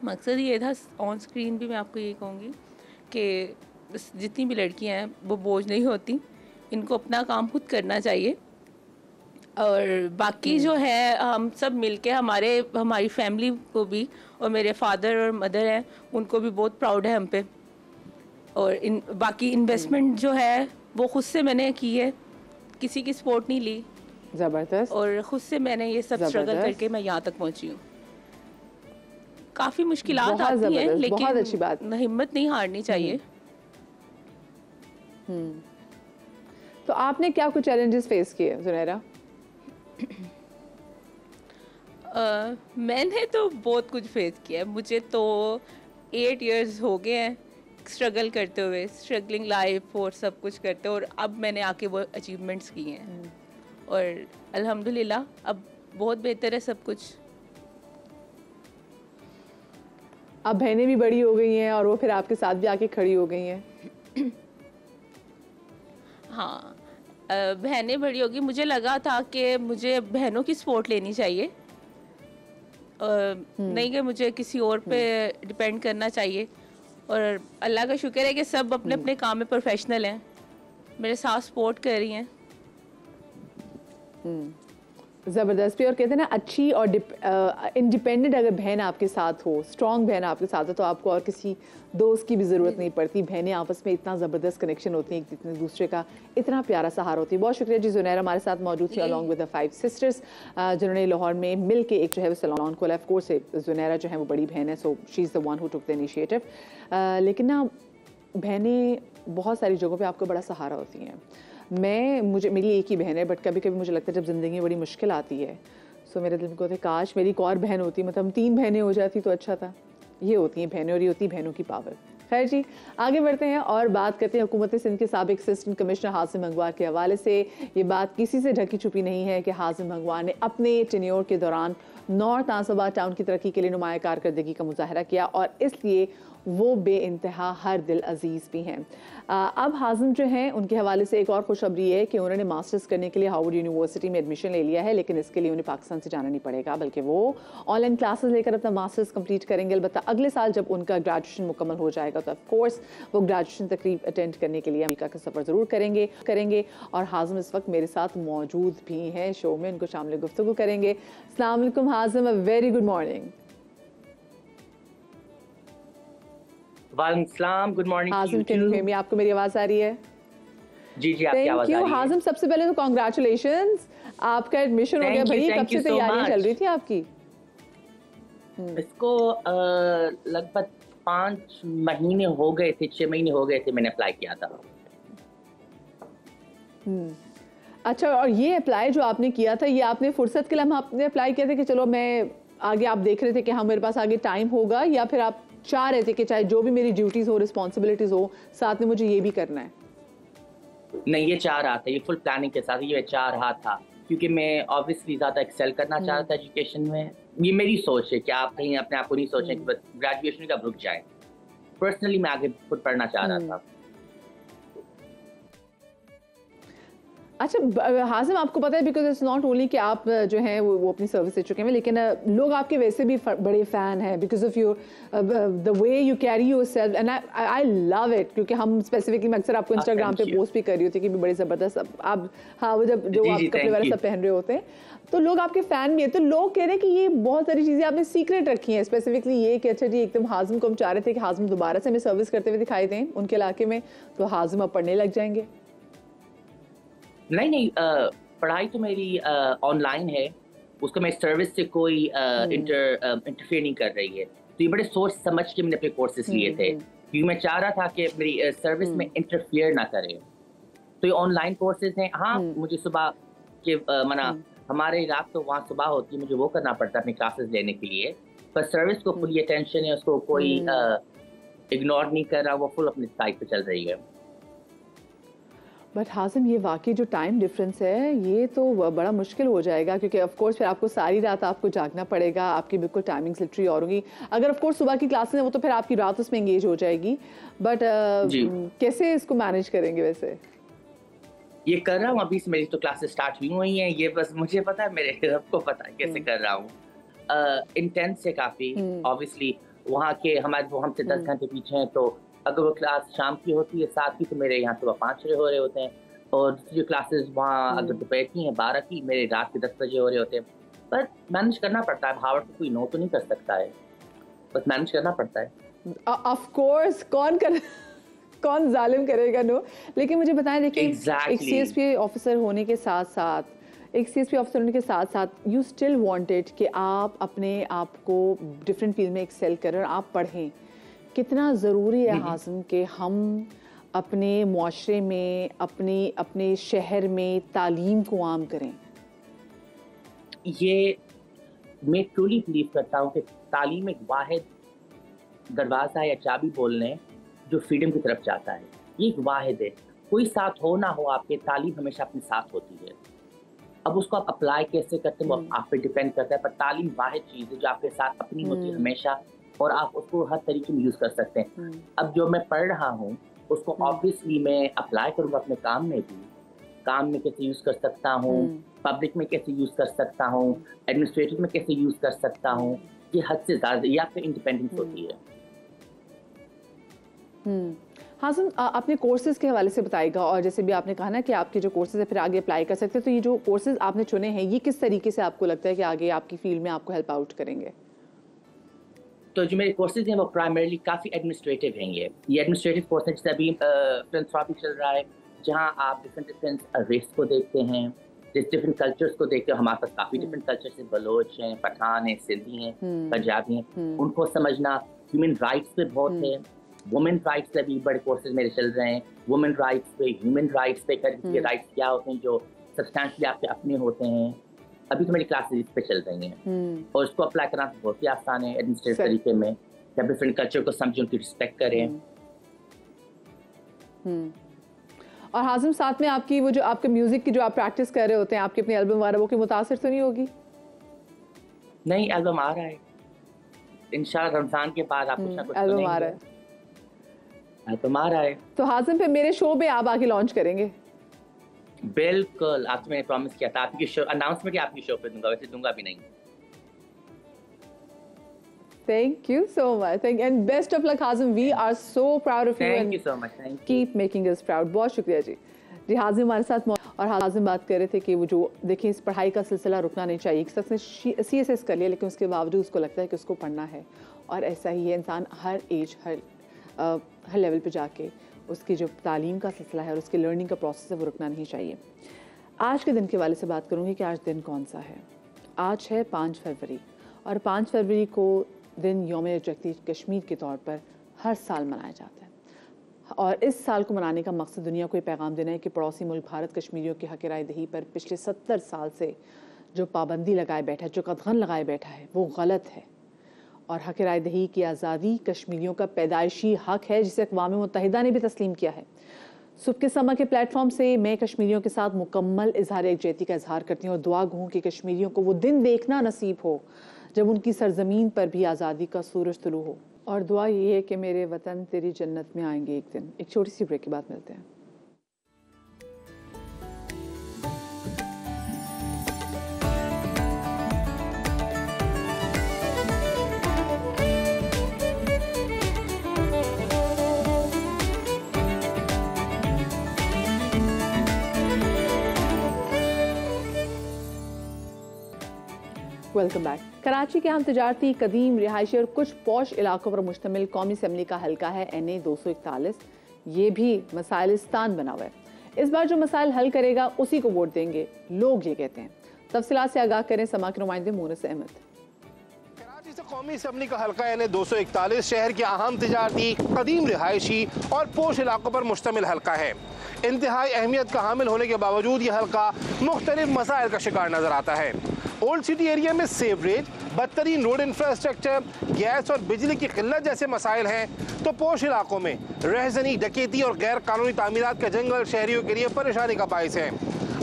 मकसद ये था, ऑन स्क्रीन भी मैं आपको ये कहूँगी कि जितनी भी लड़कियां हैं वो बोझ नहीं होती, इनको अपना काम खुद करना चाहिए। और बाकी जो है हम सब मिलके हमारी फैमिली को भी, और मेरे फादर और मदर हैं उनको भी बहुत प्राउड है हम पे। और बाकी इन्वेस्टमेंट जो है वो खुद से मैंने की है, किसी की सपोर्ट नहीं ली। ज़बरदस्त। और खुद से मैंने ये सब स्ट्रगल करके मैं यहाँ तक पहुँची हूँ। काफ़ी मुश्किलात आती हैं लेकिन बहुत अच्छी बात, हिम्मत नहीं हारनी चाहिए। तो आपने क्या कुछ चैलेंजेस फेस किए ज़ुनैरा? मैंने तो बहुत कुछ फेस किया है। मुझे तो 8 इयर्स हो गए हैं स्ट्रगल करते हुए, स्ट्रगलिंग लाइफ और सब कुछ करते, और अब मैंने आके वो अचीवमेंट्स किए हैं और अल्हम्दुलिल्लाह अब बहुत बेहतर है सब कुछ। अब बहनें भी बड़ी हो गई हैं और वो फिर आपके साथ भी आके खड़ी हो गई हैं। हाँ, बहनें बड़ी होगी। मुझे लगा था कि मुझे बहनों की सपोर्ट लेनी चाहिए, नहीं कि मुझे किसी और पे डिपेंड करना चाहिए। और अल्लाह का शुक्र है कि सब अपने अपने काम में प्रोफेशनल हैं, मेरे साथ सपोर्ट कर रही हैं। ज़बरदस्त भी। और कहते हैं ना अच्छी और इंडिपेंडेंट अगर बहन आपके साथ हो, स्ट्रॉन्ग बहन आपके साथ हो, तो आपको और किसी दोस्त की भी ज़रूरत नहीं पड़ती। बहनें आपस में इतना ज़बरदस्त कनेक्शन होती हैं, एक दूसरे का इतना प्यारा सहारा होती है। बहुत शुक्रिया जी। ज़ुनैरा हमारे साथ मौजूद थी अलॉन्ग विद द 5 सिस्टर्स जिन्होंने लाहौर में मिल के एक जो है वो सैलून खोला। ऑफ कोर्स ज़ुनैरा जो है वो बड़ी बहन है, so she is the one who took the initiative. लेकिन ना बहनें बहुत सारी जगहों पर आपको बड़ा सहारा होती हैं। मेरी एक ही बहन है, बट कभी कभी मुझे लगता है जब ज़िंदगी में बड़ी मुश्किल आती है सो मेरे दिल में कहते काश मेरी एक और बहन होती, मतलब हम 3 बहनें हो जाती तो अच्छा था। ये होती हैं बहनें और ये होती बहनों की पावर। खैर जी, आगे बढ़ते हैं और बात करते हैं हुकूमत सिंध के साबिक असिस्टेंट कमिश्नर हासिम मंगवार के हवाले से। ये बात किसी से ढकी छुपी नहीं है कि हासिम मंगवार ने अपने टेन्योर के दौरान नॉर्थ आसिफाबाद टाउन की तरक्की के लिए नुमाया कारकर्दगी का मुजाहरा किया और इसलिए वो बेइंतहा हर दिल अजीज़ भी हैं। अब हाजिम जो हैं उनके हवाले से एक और खुशखबरी है कि उन्होंने मास्टर्स करने के लिए हार्वर्ड यूनिवर्सिटी में एडमिशन ले लिया है, लेकिन इसके लिए उन्हें पाकिस्तान से जाना नहीं पड़ेगा, बल्कि वो ऑनलाइन क्लासेस लेकर अपना मास्टर्स कंप्लीट करेंगे। अलबत्ता अगले साल जब उनका ग्रेजुएशन मुकम्मल हो जाएगा तो ऑफकोर्स वो ग्रेजुएशन तकरीब अटेंड करने के लिए अमेरिका का सफ़र ज़रूर करेंगे। और हाजिम इस वक्त मेरे साथ मौजूद भी हैं शो में, उनको शामिल गुफ्तगू करेंगे। अस्सलाम वालेकुम Hazim, a very good morning. वालेकुम सलाम, good morning. Hazim, can you hear me? आपको मेरी आवाज आ रही है? जी जी, आपकी आवाज आ रही है। हाजिम, सबसे पहले तो कॉन्ग्रेचुलेशंस, आपका एडमिशन हो गया भाई। कब से तैयारियां चल रही थी आपकी? इसको लगभग 5 महीने हो गए थे, 6 महीने हो गए थे मैंने अप्लाई किया था। अच्छा, और ये अप्लाई जो आपने किया था, ये आपने फुर्सत के लिए आपने अप्लाई किया था कि चलो मैं आगे, आप देख रहे थे कि हाँ मेरे पास आगे टाइम होगा, या फिर आप चाह रहे थे कि चाहे जो भी मेरी ड्यूटीज हो, रिस्पॉन्सिबिलिटीज हो, साथ में मुझे ये भी करना है? नहीं, ये चाह रहा था, ये फुल प्लानिंग के साथ ये चाह रहा था, क्योंकि मैं ऑब्वियसली ज़्यादा एक्सेल करना चाह रहा था एजुकेशन में। ये मेरी सोच है कि आप कहीं अपने आप को नहीं सोचें कि बस ग्रेजुएशन का रुक जाए। पर्सनली मैं आगे खुद पढ़ना चाह रहा था। अच्छा हाजिम, आपको पता है बिकॉज इट्स नॉट ओनली कि आप जो हैं वो अपनी सर्विस दे चुके हैं, लेकिन लोग आपके वैसे भी बड़े फ़ैन हैं because of your the way you carry yourself, and I love it. क्योंकि हम स्पेसिफिकली, मैं अक्सर आपको इंस्टाग्राम पे पोस्ट भी कर रही होती कि बड़ी ज़बरदस्त आप, हाँ वो जब जो आप कपड़े वगैरह सब पहन रहे होते हैं तो लोग आपके फ़ैन भी हैं। तो लोग कह रहे हैं कि ये बहुत सारी चीज़ें आपने सीक्रेट रखी हैं, स्पेसिफिकली ये कि अच्छा जी एकदम हाजिम को हम चाह रहे थे कि हाजिम दोबारा से हमें सर्विस करते हुए दिखाई दें उनके इलाके में, तो हाजिम अब पढ़ने लग जाएंगे। नहीं, पढ़ाई तो मेरी ऑनलाइन है, उसको मैं सर्विस से कोई इंटरफेयर नहीं कर रही है। तो ये बड़े सोच समझ के मैंने अपने कोर्सेज लिए थे, क्योंकि मैं चाह रहा था कि मेरी सर्विस में इंटरफेयर ना करे। तो ये ऑनलाइन कोर्सेज हैं। हाँ, मुझे सुबह के हमारे रात तो वहाँ सुबह होती है, मुझे वो करना पड़ता है अपनी क्लासेस लेने के लिए, पर सर्विस को फुल अटेंशन है, उसको कोई इग्नोर नहीं कर रहा, वो फुल अपनी साइड पे चल रही है। बट हाजिम, ये वाकई जो टाइम डिफरेंस है ये तो बड़ा मुश्किल हो जाएगा, क्योंकि ऑफ कोर्स फिर आपको सारी रात आपको जागना पड़ेगा, आपकी बिल्कुल टाइमिंग्स लिटरली और होंगी। अगर ऑफ कोर्स सुबह की क्लासेस हैं वो तो फिर आपकी रात उसमें एंगेज हो जाएगी, बट कैसे इसको मैनेज करेंगे? वैसे ये कर रहा हूँ, अभी से मेरी तो क्लासेस स्टार्ट हुई हैं, ये बस मुझे पता है, मेरे रब को पता है कैसे कर रहा हूँ। इंटेंस है काफ़ी, ऑब्वियसली वहाँ के हमारे वो हमसे 10 घंटे पीछे हैं, तो अगर वो क्लास शाम की होती है 7 की, तो मेरे यहाँ सुबह 5 बजे हो रहे होते हैं, और दूसरी जो क्लासेस वहाँ अगर दोपहर की हैं 12 की, मेरे रात के 10 बजे हो रहे होते हैं। पर मैनेज करना पड़ता है, भावड़ को कोई नो तो नहीं कर सकता है, बस मैनेज करना पड़ता है। ऑफ कोर्स कौन जालिम करेगा नो। लेकिन मुझे बताएं, देखिए एक सीएसपी ऑफिसर होने के साथ यू स्टिल वांटेड कि आप अपने आप को डिफरेंट फील्ड में एक्सेल करें और आप पढ़ें। कितना ज़रूरी है हाजिम कि हम अपने मुआशरे में, अपने शहर में तालीम को आम करें? ये मैं ट्रूली बिलीव करता हूँ कि तालीम एक वाहिद दरवाज़ा या चाबी बोलने जो फ्रीडम की तरफ जाता है। ये एक वाहिद है, कोई साथ हो ना हो आपके, तालीम हमेशा अपने साथ होती है। अब उसको आप अप्लाई कैसे करते हैं वो आप पे डिपेंड करता है, पर तालीम वाहिद चीज़ है जो आपके साथ अपनी होती है हमेशा, और आप उसको हर तरीके में यूज़ कर सकते हैं। अब जो मैं पढ़ रहा हूँ उसको ऑब्वियसली मैं अप्लाई करूँगा अपने काम में भी, काम में कैसे यूज़ कर सकता हूँ, पब्लिक में कैसे यूज़ कर सकता हूँ, एडमिनिस्ट्रेटिव में कैसे यूज़ कर सकता हूँ। ये हद से ज़्यादा, ये आपकी इंडिपेंडेंस होती है। हाजिम, अपने कोर्सेज के हवाले से बताएगा, और जैसे भी आपने कहा ना कि आपके जो कोर्सेज है फिर आगे अप्लाई कर सकते हैं, तो ये जो कोर्सेज आपने चुने हैं ये किस तरीके से आपको लगता है कि आगे आपकी फील्ड में आपको हेल्प आउट करेंगे? तो जो मेरे कोर्सेज हैं वो प्राइमरीली काफ़ी एडमिनिस्ट्रेटिव हैं। ये एडमिनिस्ट्रेटिव कोर्स है, जैसे अभी फिलैंथ्रोपी चल रहा है, जहाँ आप डिफरेंट रेस को देखते हैं, डिफरेंट कल्चर्स को देखते हो। हमारे पास काफ़ी डिफरेंट कल्चर्स हैं, बलोच हैं, पठान हैं, सिंधी हैं, पंजाबी हैं, उनको समझना। ह्यूमन राइट्स पे बहुत है, वुमेन राइट्स पे भी बड़े कोर्सेज मेरे चल रहे हैं। वुमेन राइट्स पे, ह्यूमन राइट्स पे, के राइट्स क्या होते हैं जो सब्सटेंशियली आपके अपने होते हैं। अभी तो मेरी क्लासेस इस पे चल रही हैं, और इसको अप्लाई करना तो बहुत ही आसान है एडमिनिस्ट्रेटिव तरीके में, जब डिफरेंट कल्चर को समझें, उनकी रिस्पेक्ट करें। और हाजिम, साथ में आपकी वो जो आपके म्यूजिक की जो आप प्रैक्टिस कर रहे होते हैं, आपकी अपनी एल्बम वगैरह, वो की मुतासिर तो नहीं होगी? नहीं, एल्बम आ रहा है इंशाल्लाह, रमजान के बाद आप कुछ ना कुछ एल्बम आ रहा है। एल्बम आ रहा है तो हाजिम पे मेरे शो पे आप आके लॉन्च करेंगे? बिल्कुल, आपसे मैंने प्रॉमिस किया था, आपकी शो अनाउंसमेंट आपकी शो पे दूंगा, वैसे दूंगा भी नहीं। Thank you so much. Thank you. And best of luck, Hazim. We are so proud of you. Thank you so much. Thank you. Keep making us proud. बहुत शुक्रिया जी। जी हाजिम हमारे साथ, और हाजिम बात कर रहे थे कि वो जो देखिए इस पढ़ाई का सिलसिला रुकना नहीं चाहिए। एक शख्स ने CSS कर लिया, लेकिन उसके बावजूद उसको लगता है कि उसको पढ़ना है, और ऐसा ही है इंसान हर एज, हर हर लेवल पे जाके उसकी जो तालीम का सिलसिला है और उसकी लर्निंग का प्रोसेस है वो रुकना नहीं चाहिए। आज के दिन के वाले से बात करूँगी कि आज दिन कौन सा है। आज है 5 फरवरी और 5 फरवरी को दिन यौम यकजहती कश्मीर के तौर पर हर साल मनाया जाता है और इस साल को मनाने का मकसद दुनिया को ये पैगाम देना है कि पड़ोसी मुल्क भारत कश्मीरियों की हक राय दही पर पिछले 70 साल से जो पाबंदी लगाए बैठा है, जो कदगन लगाए बैठा है, वो गलत है और हक राय दही की आज़ादी कश्मीरियों का पैदाइशी हक है जिसे अक़वाम मुत्तहिदा ने भी तस्लीम किया है। सुबह के समा के प्लेटफॉर्म से मैं कश्मीरियों के साथ मुकम्मल इजहार यकजहती का इजहार करती हूँ और दुआ गूँ कि कश्मीरियों को वो दिन देखना नसीब हो जब उनकी सरजमीन पर भी आज़ादी का सूरज तुलू हो। और दुआ ये है कि मेरे वतन तेरी जन्नत में आएंगे एक दिन। एक छोटी सी ब्रेक के बाद मिलते हैं। Welcome back. कराची के अहम तजारती, कदीम, रिहायशी और कुछ पौश इलाकों पर मुश्तमिल कौमी असम्बली का हल्का है NA 241। ये भी मसाइलिस्तान बना हुआ है। इस बार जो मसाइल हल करेगा उसी को वोट देंगे, लोग ये कहते हैं। तफसीलात से आगाह करें समा के नुमाइंदे मोनस अहमद। कराची से कौमी असम्बली का हल्का NA 241 शहर के अहम तजारती, कदीम, रिहायशी और पोश इलाकों पर मुश्तमिल हल्का है। इंतहाई अहमियत का हामिल होने के बावजूद यह हल्का मुख्तलिफ मसाइल का शिकार नजर आता है। ओल्ड सिटी एरिया में सेवरेज, बदतरीन रोड इंफ्रास्ट्रक्चर, गैस और बिजली की किल्लत जैसे मसाइल हैं, तो पोश इलाकों में रहजनी, डकैती और गैर कानूनी तामीरात का जंगल शहरियों के लिए परेशानी का बाइस है।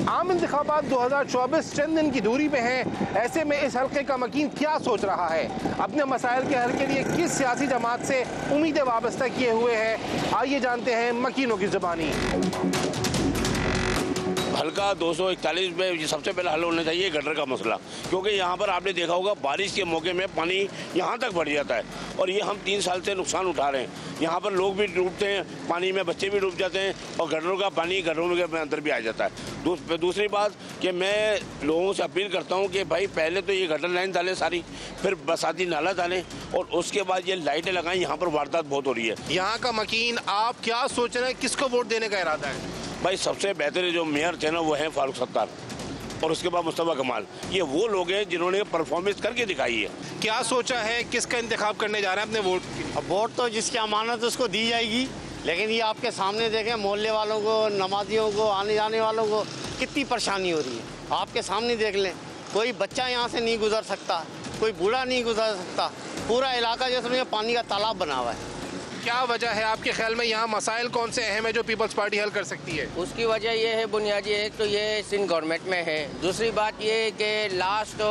आम इंतखाबात 2024 चंद दिन की दूरी पे हैं। ऐसे में इस हल्के का मकीन क्या सोच रहा है, अपने मसाइल के हल के लिए किस सियासी जमात से उम्मीदें वाबस्ता किए हुए है, आइए जानते हैं मकीनों की ज़बानी। हल्का 241 में सबसे पहले हल होना चाहिए गटर का मसला, क्योंकि यहाँ पर आपने देखा होगा बारिश के मौके में पानी यहाँ तक बढ़ जाता है और ये हम 3 साल से नुकसान उठा रहे हैं। यहाँ पर लोग भी डूबते हैं पानी में, बच्चे भी डूब जाते हैं और गटरों का पानी घरों के अंदर भी आ जाता है। दूसरी बात कि मैं लोगों से अपील करता हूँ कि भाई पहले तो ये गटर लाइन डालें सारी, फिर बरसाती नाला डालें और उसके बाद ये लाइटें लगाएं। यहाँ पर वारदात बहुत हो रही है। यहाँ का मकीन आप क्या सोच रहे हैं, किसको वोट देने का इरादा है? भाई सबसे बेहतर जो मेयर थे ना वो हैं फारूक सत्तार और उसके बाद मुस्तफा कमाल। ये वो लोग हैं जिन्होंने परफॉर्मेंस करके दिखाई है। क्या सोचा है, किसका इंतखाब करने जा रहे हैं अपने वोट की? अब वोट तो जिसकी अमानत उसको दी जाएगी, लेकिन ये आपके सामने देखें मोहल्ले वालों को, नमाजियों को, आने जाने वालों को कितनी परेशानी हो रही है। आपके सामने देख लें, कोई बच्चा यहाँ से नहीं गुजर सकता, कोई बूढ़ा नहीं गुजर सकता। पूरा इलाका जैसे पानी का तालाब बना हुआ है। क्या वजह है आपके ख्याल में, यहाँ मसाइल कौन से अहम है जो पीपल्स पार्टी हल कर सकती है? उसकी वजह ये है बुनियादी, एक तो ये सिंध गवर्नमेंट में है, दूसरी बात ये है कि लास्ट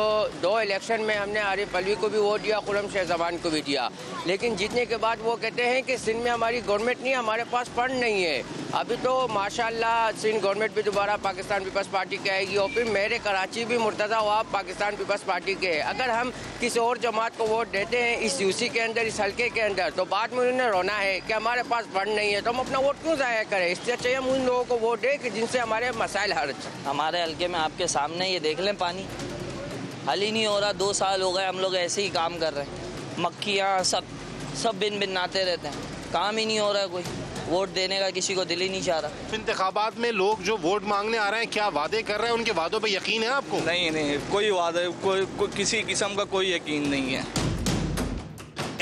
2 इलेक्शन में हमने आरिफ अलवी को भी वोट दिया, खुर्रम शेख ज़मान को भी दिया, लेकिन जीतने के बाद वो कहते हैं कि सिंध में हमारी गवर्नमेंट नहीं, हमारे पास फंड नहीं है। अभी तो माशाल्लाह सिंध गवर्नमेंट भी दोबारा पाकिस्तान पीपल्स पार्टी की आएगी और फिर मेरे कराची भी मुर्तज़ा वहाब पाकिस्तान पीपल्स पार्टी के है। अगर हम किसी और जमात को वोट देते हैं इस यूसी के अंदर, इस हल्के के अंदर, तो बाद में उन्होंने रोना है कि हमारे पास फंड नहीं है, तो हम अपना वोट क्यों ज़ाया करें। इससे चाहिए हम उन लोगों को वोट दें कि जिनसे हमारे मसाइल हल। हमारे हल्के में आपके सामने ये देख लें, पानी हल ही नहीं हो रहा। 2 साल हो गए हम लोग ऐसे ही काम कर रहे हैं, मक्खियाँ सब बिन बिनाते रहते हैं, काम ही नहीं हो रहा है। कोई वोट देने का किसी को दिल ही नहीं चाह रहा। इंतखाबात में लोग जो वोट मांगने आ रहे हैं, क्या वादे कर रहे हैं, उनके वादों पे यकीन है आपको? नहीं, कोई वादे, कोई किसी किस्म का कोई यकीन नहीं है।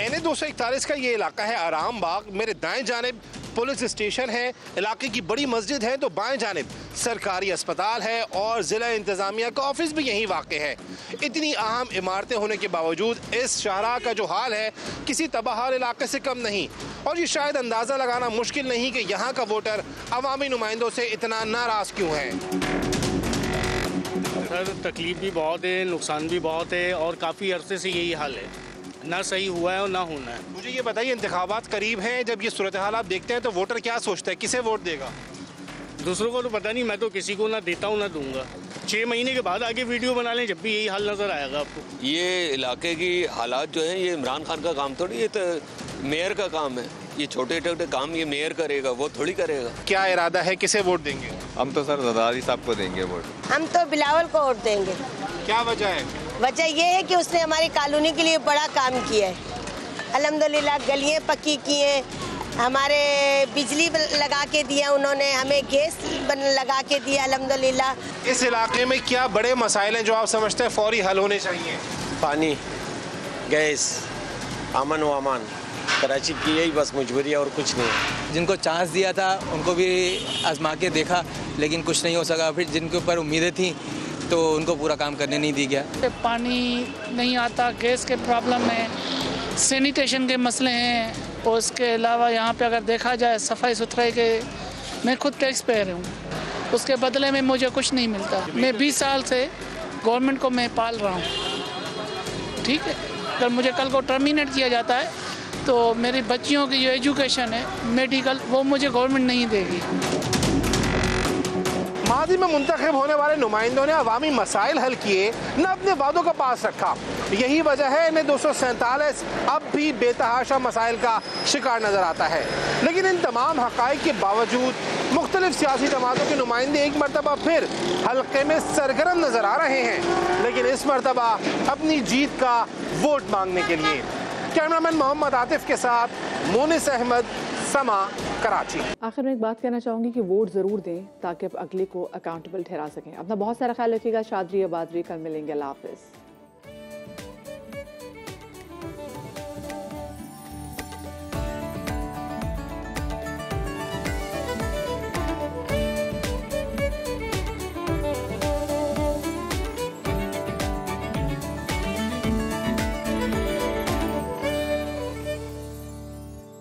NA 241 का ये इलाका है आराम बाग। मेरे दाएं जानिब पुलिस स्टेशन है, इलाके की बड़ी मस्जिद है, तो बाएं जानिब सरकारी अस्पताल है और ज़िला इंतज़ामिया का ऑफिस भी यहीं वाक़ है। इतनी अहम इमारतें होने के बावजूद इस शाहराह का जो हाल है किसी तबाहर इलाके से कम नहीं। और ये शायद अंदाज़ा लगाना मुश्किल नहीं कि यहाँ का वोटर अवामी नुमाइंदों से इतना नाराज़ क्यों है। सर तकलीफ भी बहुत है, नुकसान भी बहुत है और काफ़ी अरसे से यही हाल है, ना सही हुआ है और ना होना है। मुझे ये बताइए, इंतखाबात करीब हैं, जब ये सूरत हाल आप देखते हैं तो वोटर क्या सोचता है, किसे वोट देगा? दूसरों को तो पता नहीं, मैं तो किसी को ना देता हूँ ना दूंगा। 6 महीने के बाद आगे वीडियो बना लें, जब भी यही हाल नज़र आएगा आपको। ये इलाके की हालात जो हैं, ये इमरान खान का काम थोड़ी, ये तो मेयर का काम है। ये छोटे छोटे काम ये मेयर करेगा, वो थोड़ी करेगा। क्या इरादा है, किसे वोट देंगे? हम तो सर जरदारी साहब को देंगे वोट। हम तो बिलावल को वोट देंगे। क्या वजह है? वजह ये है कि उसने हमारी कॉलोनी के लिए बड़ा काम किया है। अल्हम्दुलिल्लाह गलियाँ पक्की की हैं, हमारे बिजली लगा के दिया उन्होंने, हमें गैस लगा के दिया अल्हम्दुलिल्लाह। इस इलाके में क्या बड़े मसाइल हैं जो आप समझते हैं फौरी हल होने चाहिए? पानी, गैस, अमन व अमान, कराची की यही बस मजबूरी है और कुछ नहीं। जिनको चांस दिया था उनको भी आजमा के देखा लेकिन कुछ नहीं हो सका। फिर जिनके ऊपर उम्मीदें थी तो उनको पूरा काम करने नहीं दी गया। पानी नहीं आता, गैस के प्रॉब्लम है, सैनिटेशन के मसले हैं और उसके अलावा यहाँ पे अगर देखा जाए सफाई सुथराई के, मैं खुद टैक्स पेयर हूँ, उसके बदले में मुझे कुछ नहीं मिलता। मैं 20 साल से गवर्नमेंट को मैं पाल रहा हूँ, ठीक है। अगर मुझे कल को टर्मिनेट किया जाता है तो मेरी बच्चियों की जो एजुकेशन है, मेडिकल, वो मुझे गवर्नमेंट नहीं देगी। मादी में मुंतखब होने वाले नुमाइंदों ने अवामी मसाइल हल किए, न अपने वादों का पास रखा। यही वजह है इन्हें 247 अब भी बेतहाशा मसाइल का शिकार नजर आता है। लेकिन इन तमाम हक़ाइक़ के बावजूद मुख्तलिफ सियासी जमातों के नुमाइंदे एक मरतबा फिर हल्के में सरगर्म नजर आ रहे हैं, लेकिन इस मरतबा अपनी जीत का वोट मांगने के लिए। कैमरामैन मोहम्मद आतिफ के साथ मोनिस अहमद, समा, कराची। आखिर में एक बात कहना चाहूँगी कि वोट ज़रूर दें ताकि आप अगले को अकाउंटेबल ठहरा सकें। अपना बहुत सारा ख्याल रखिएगा। शादरी आबादरी, कल मिलेंगे। अल्लाह हाफ़िज़।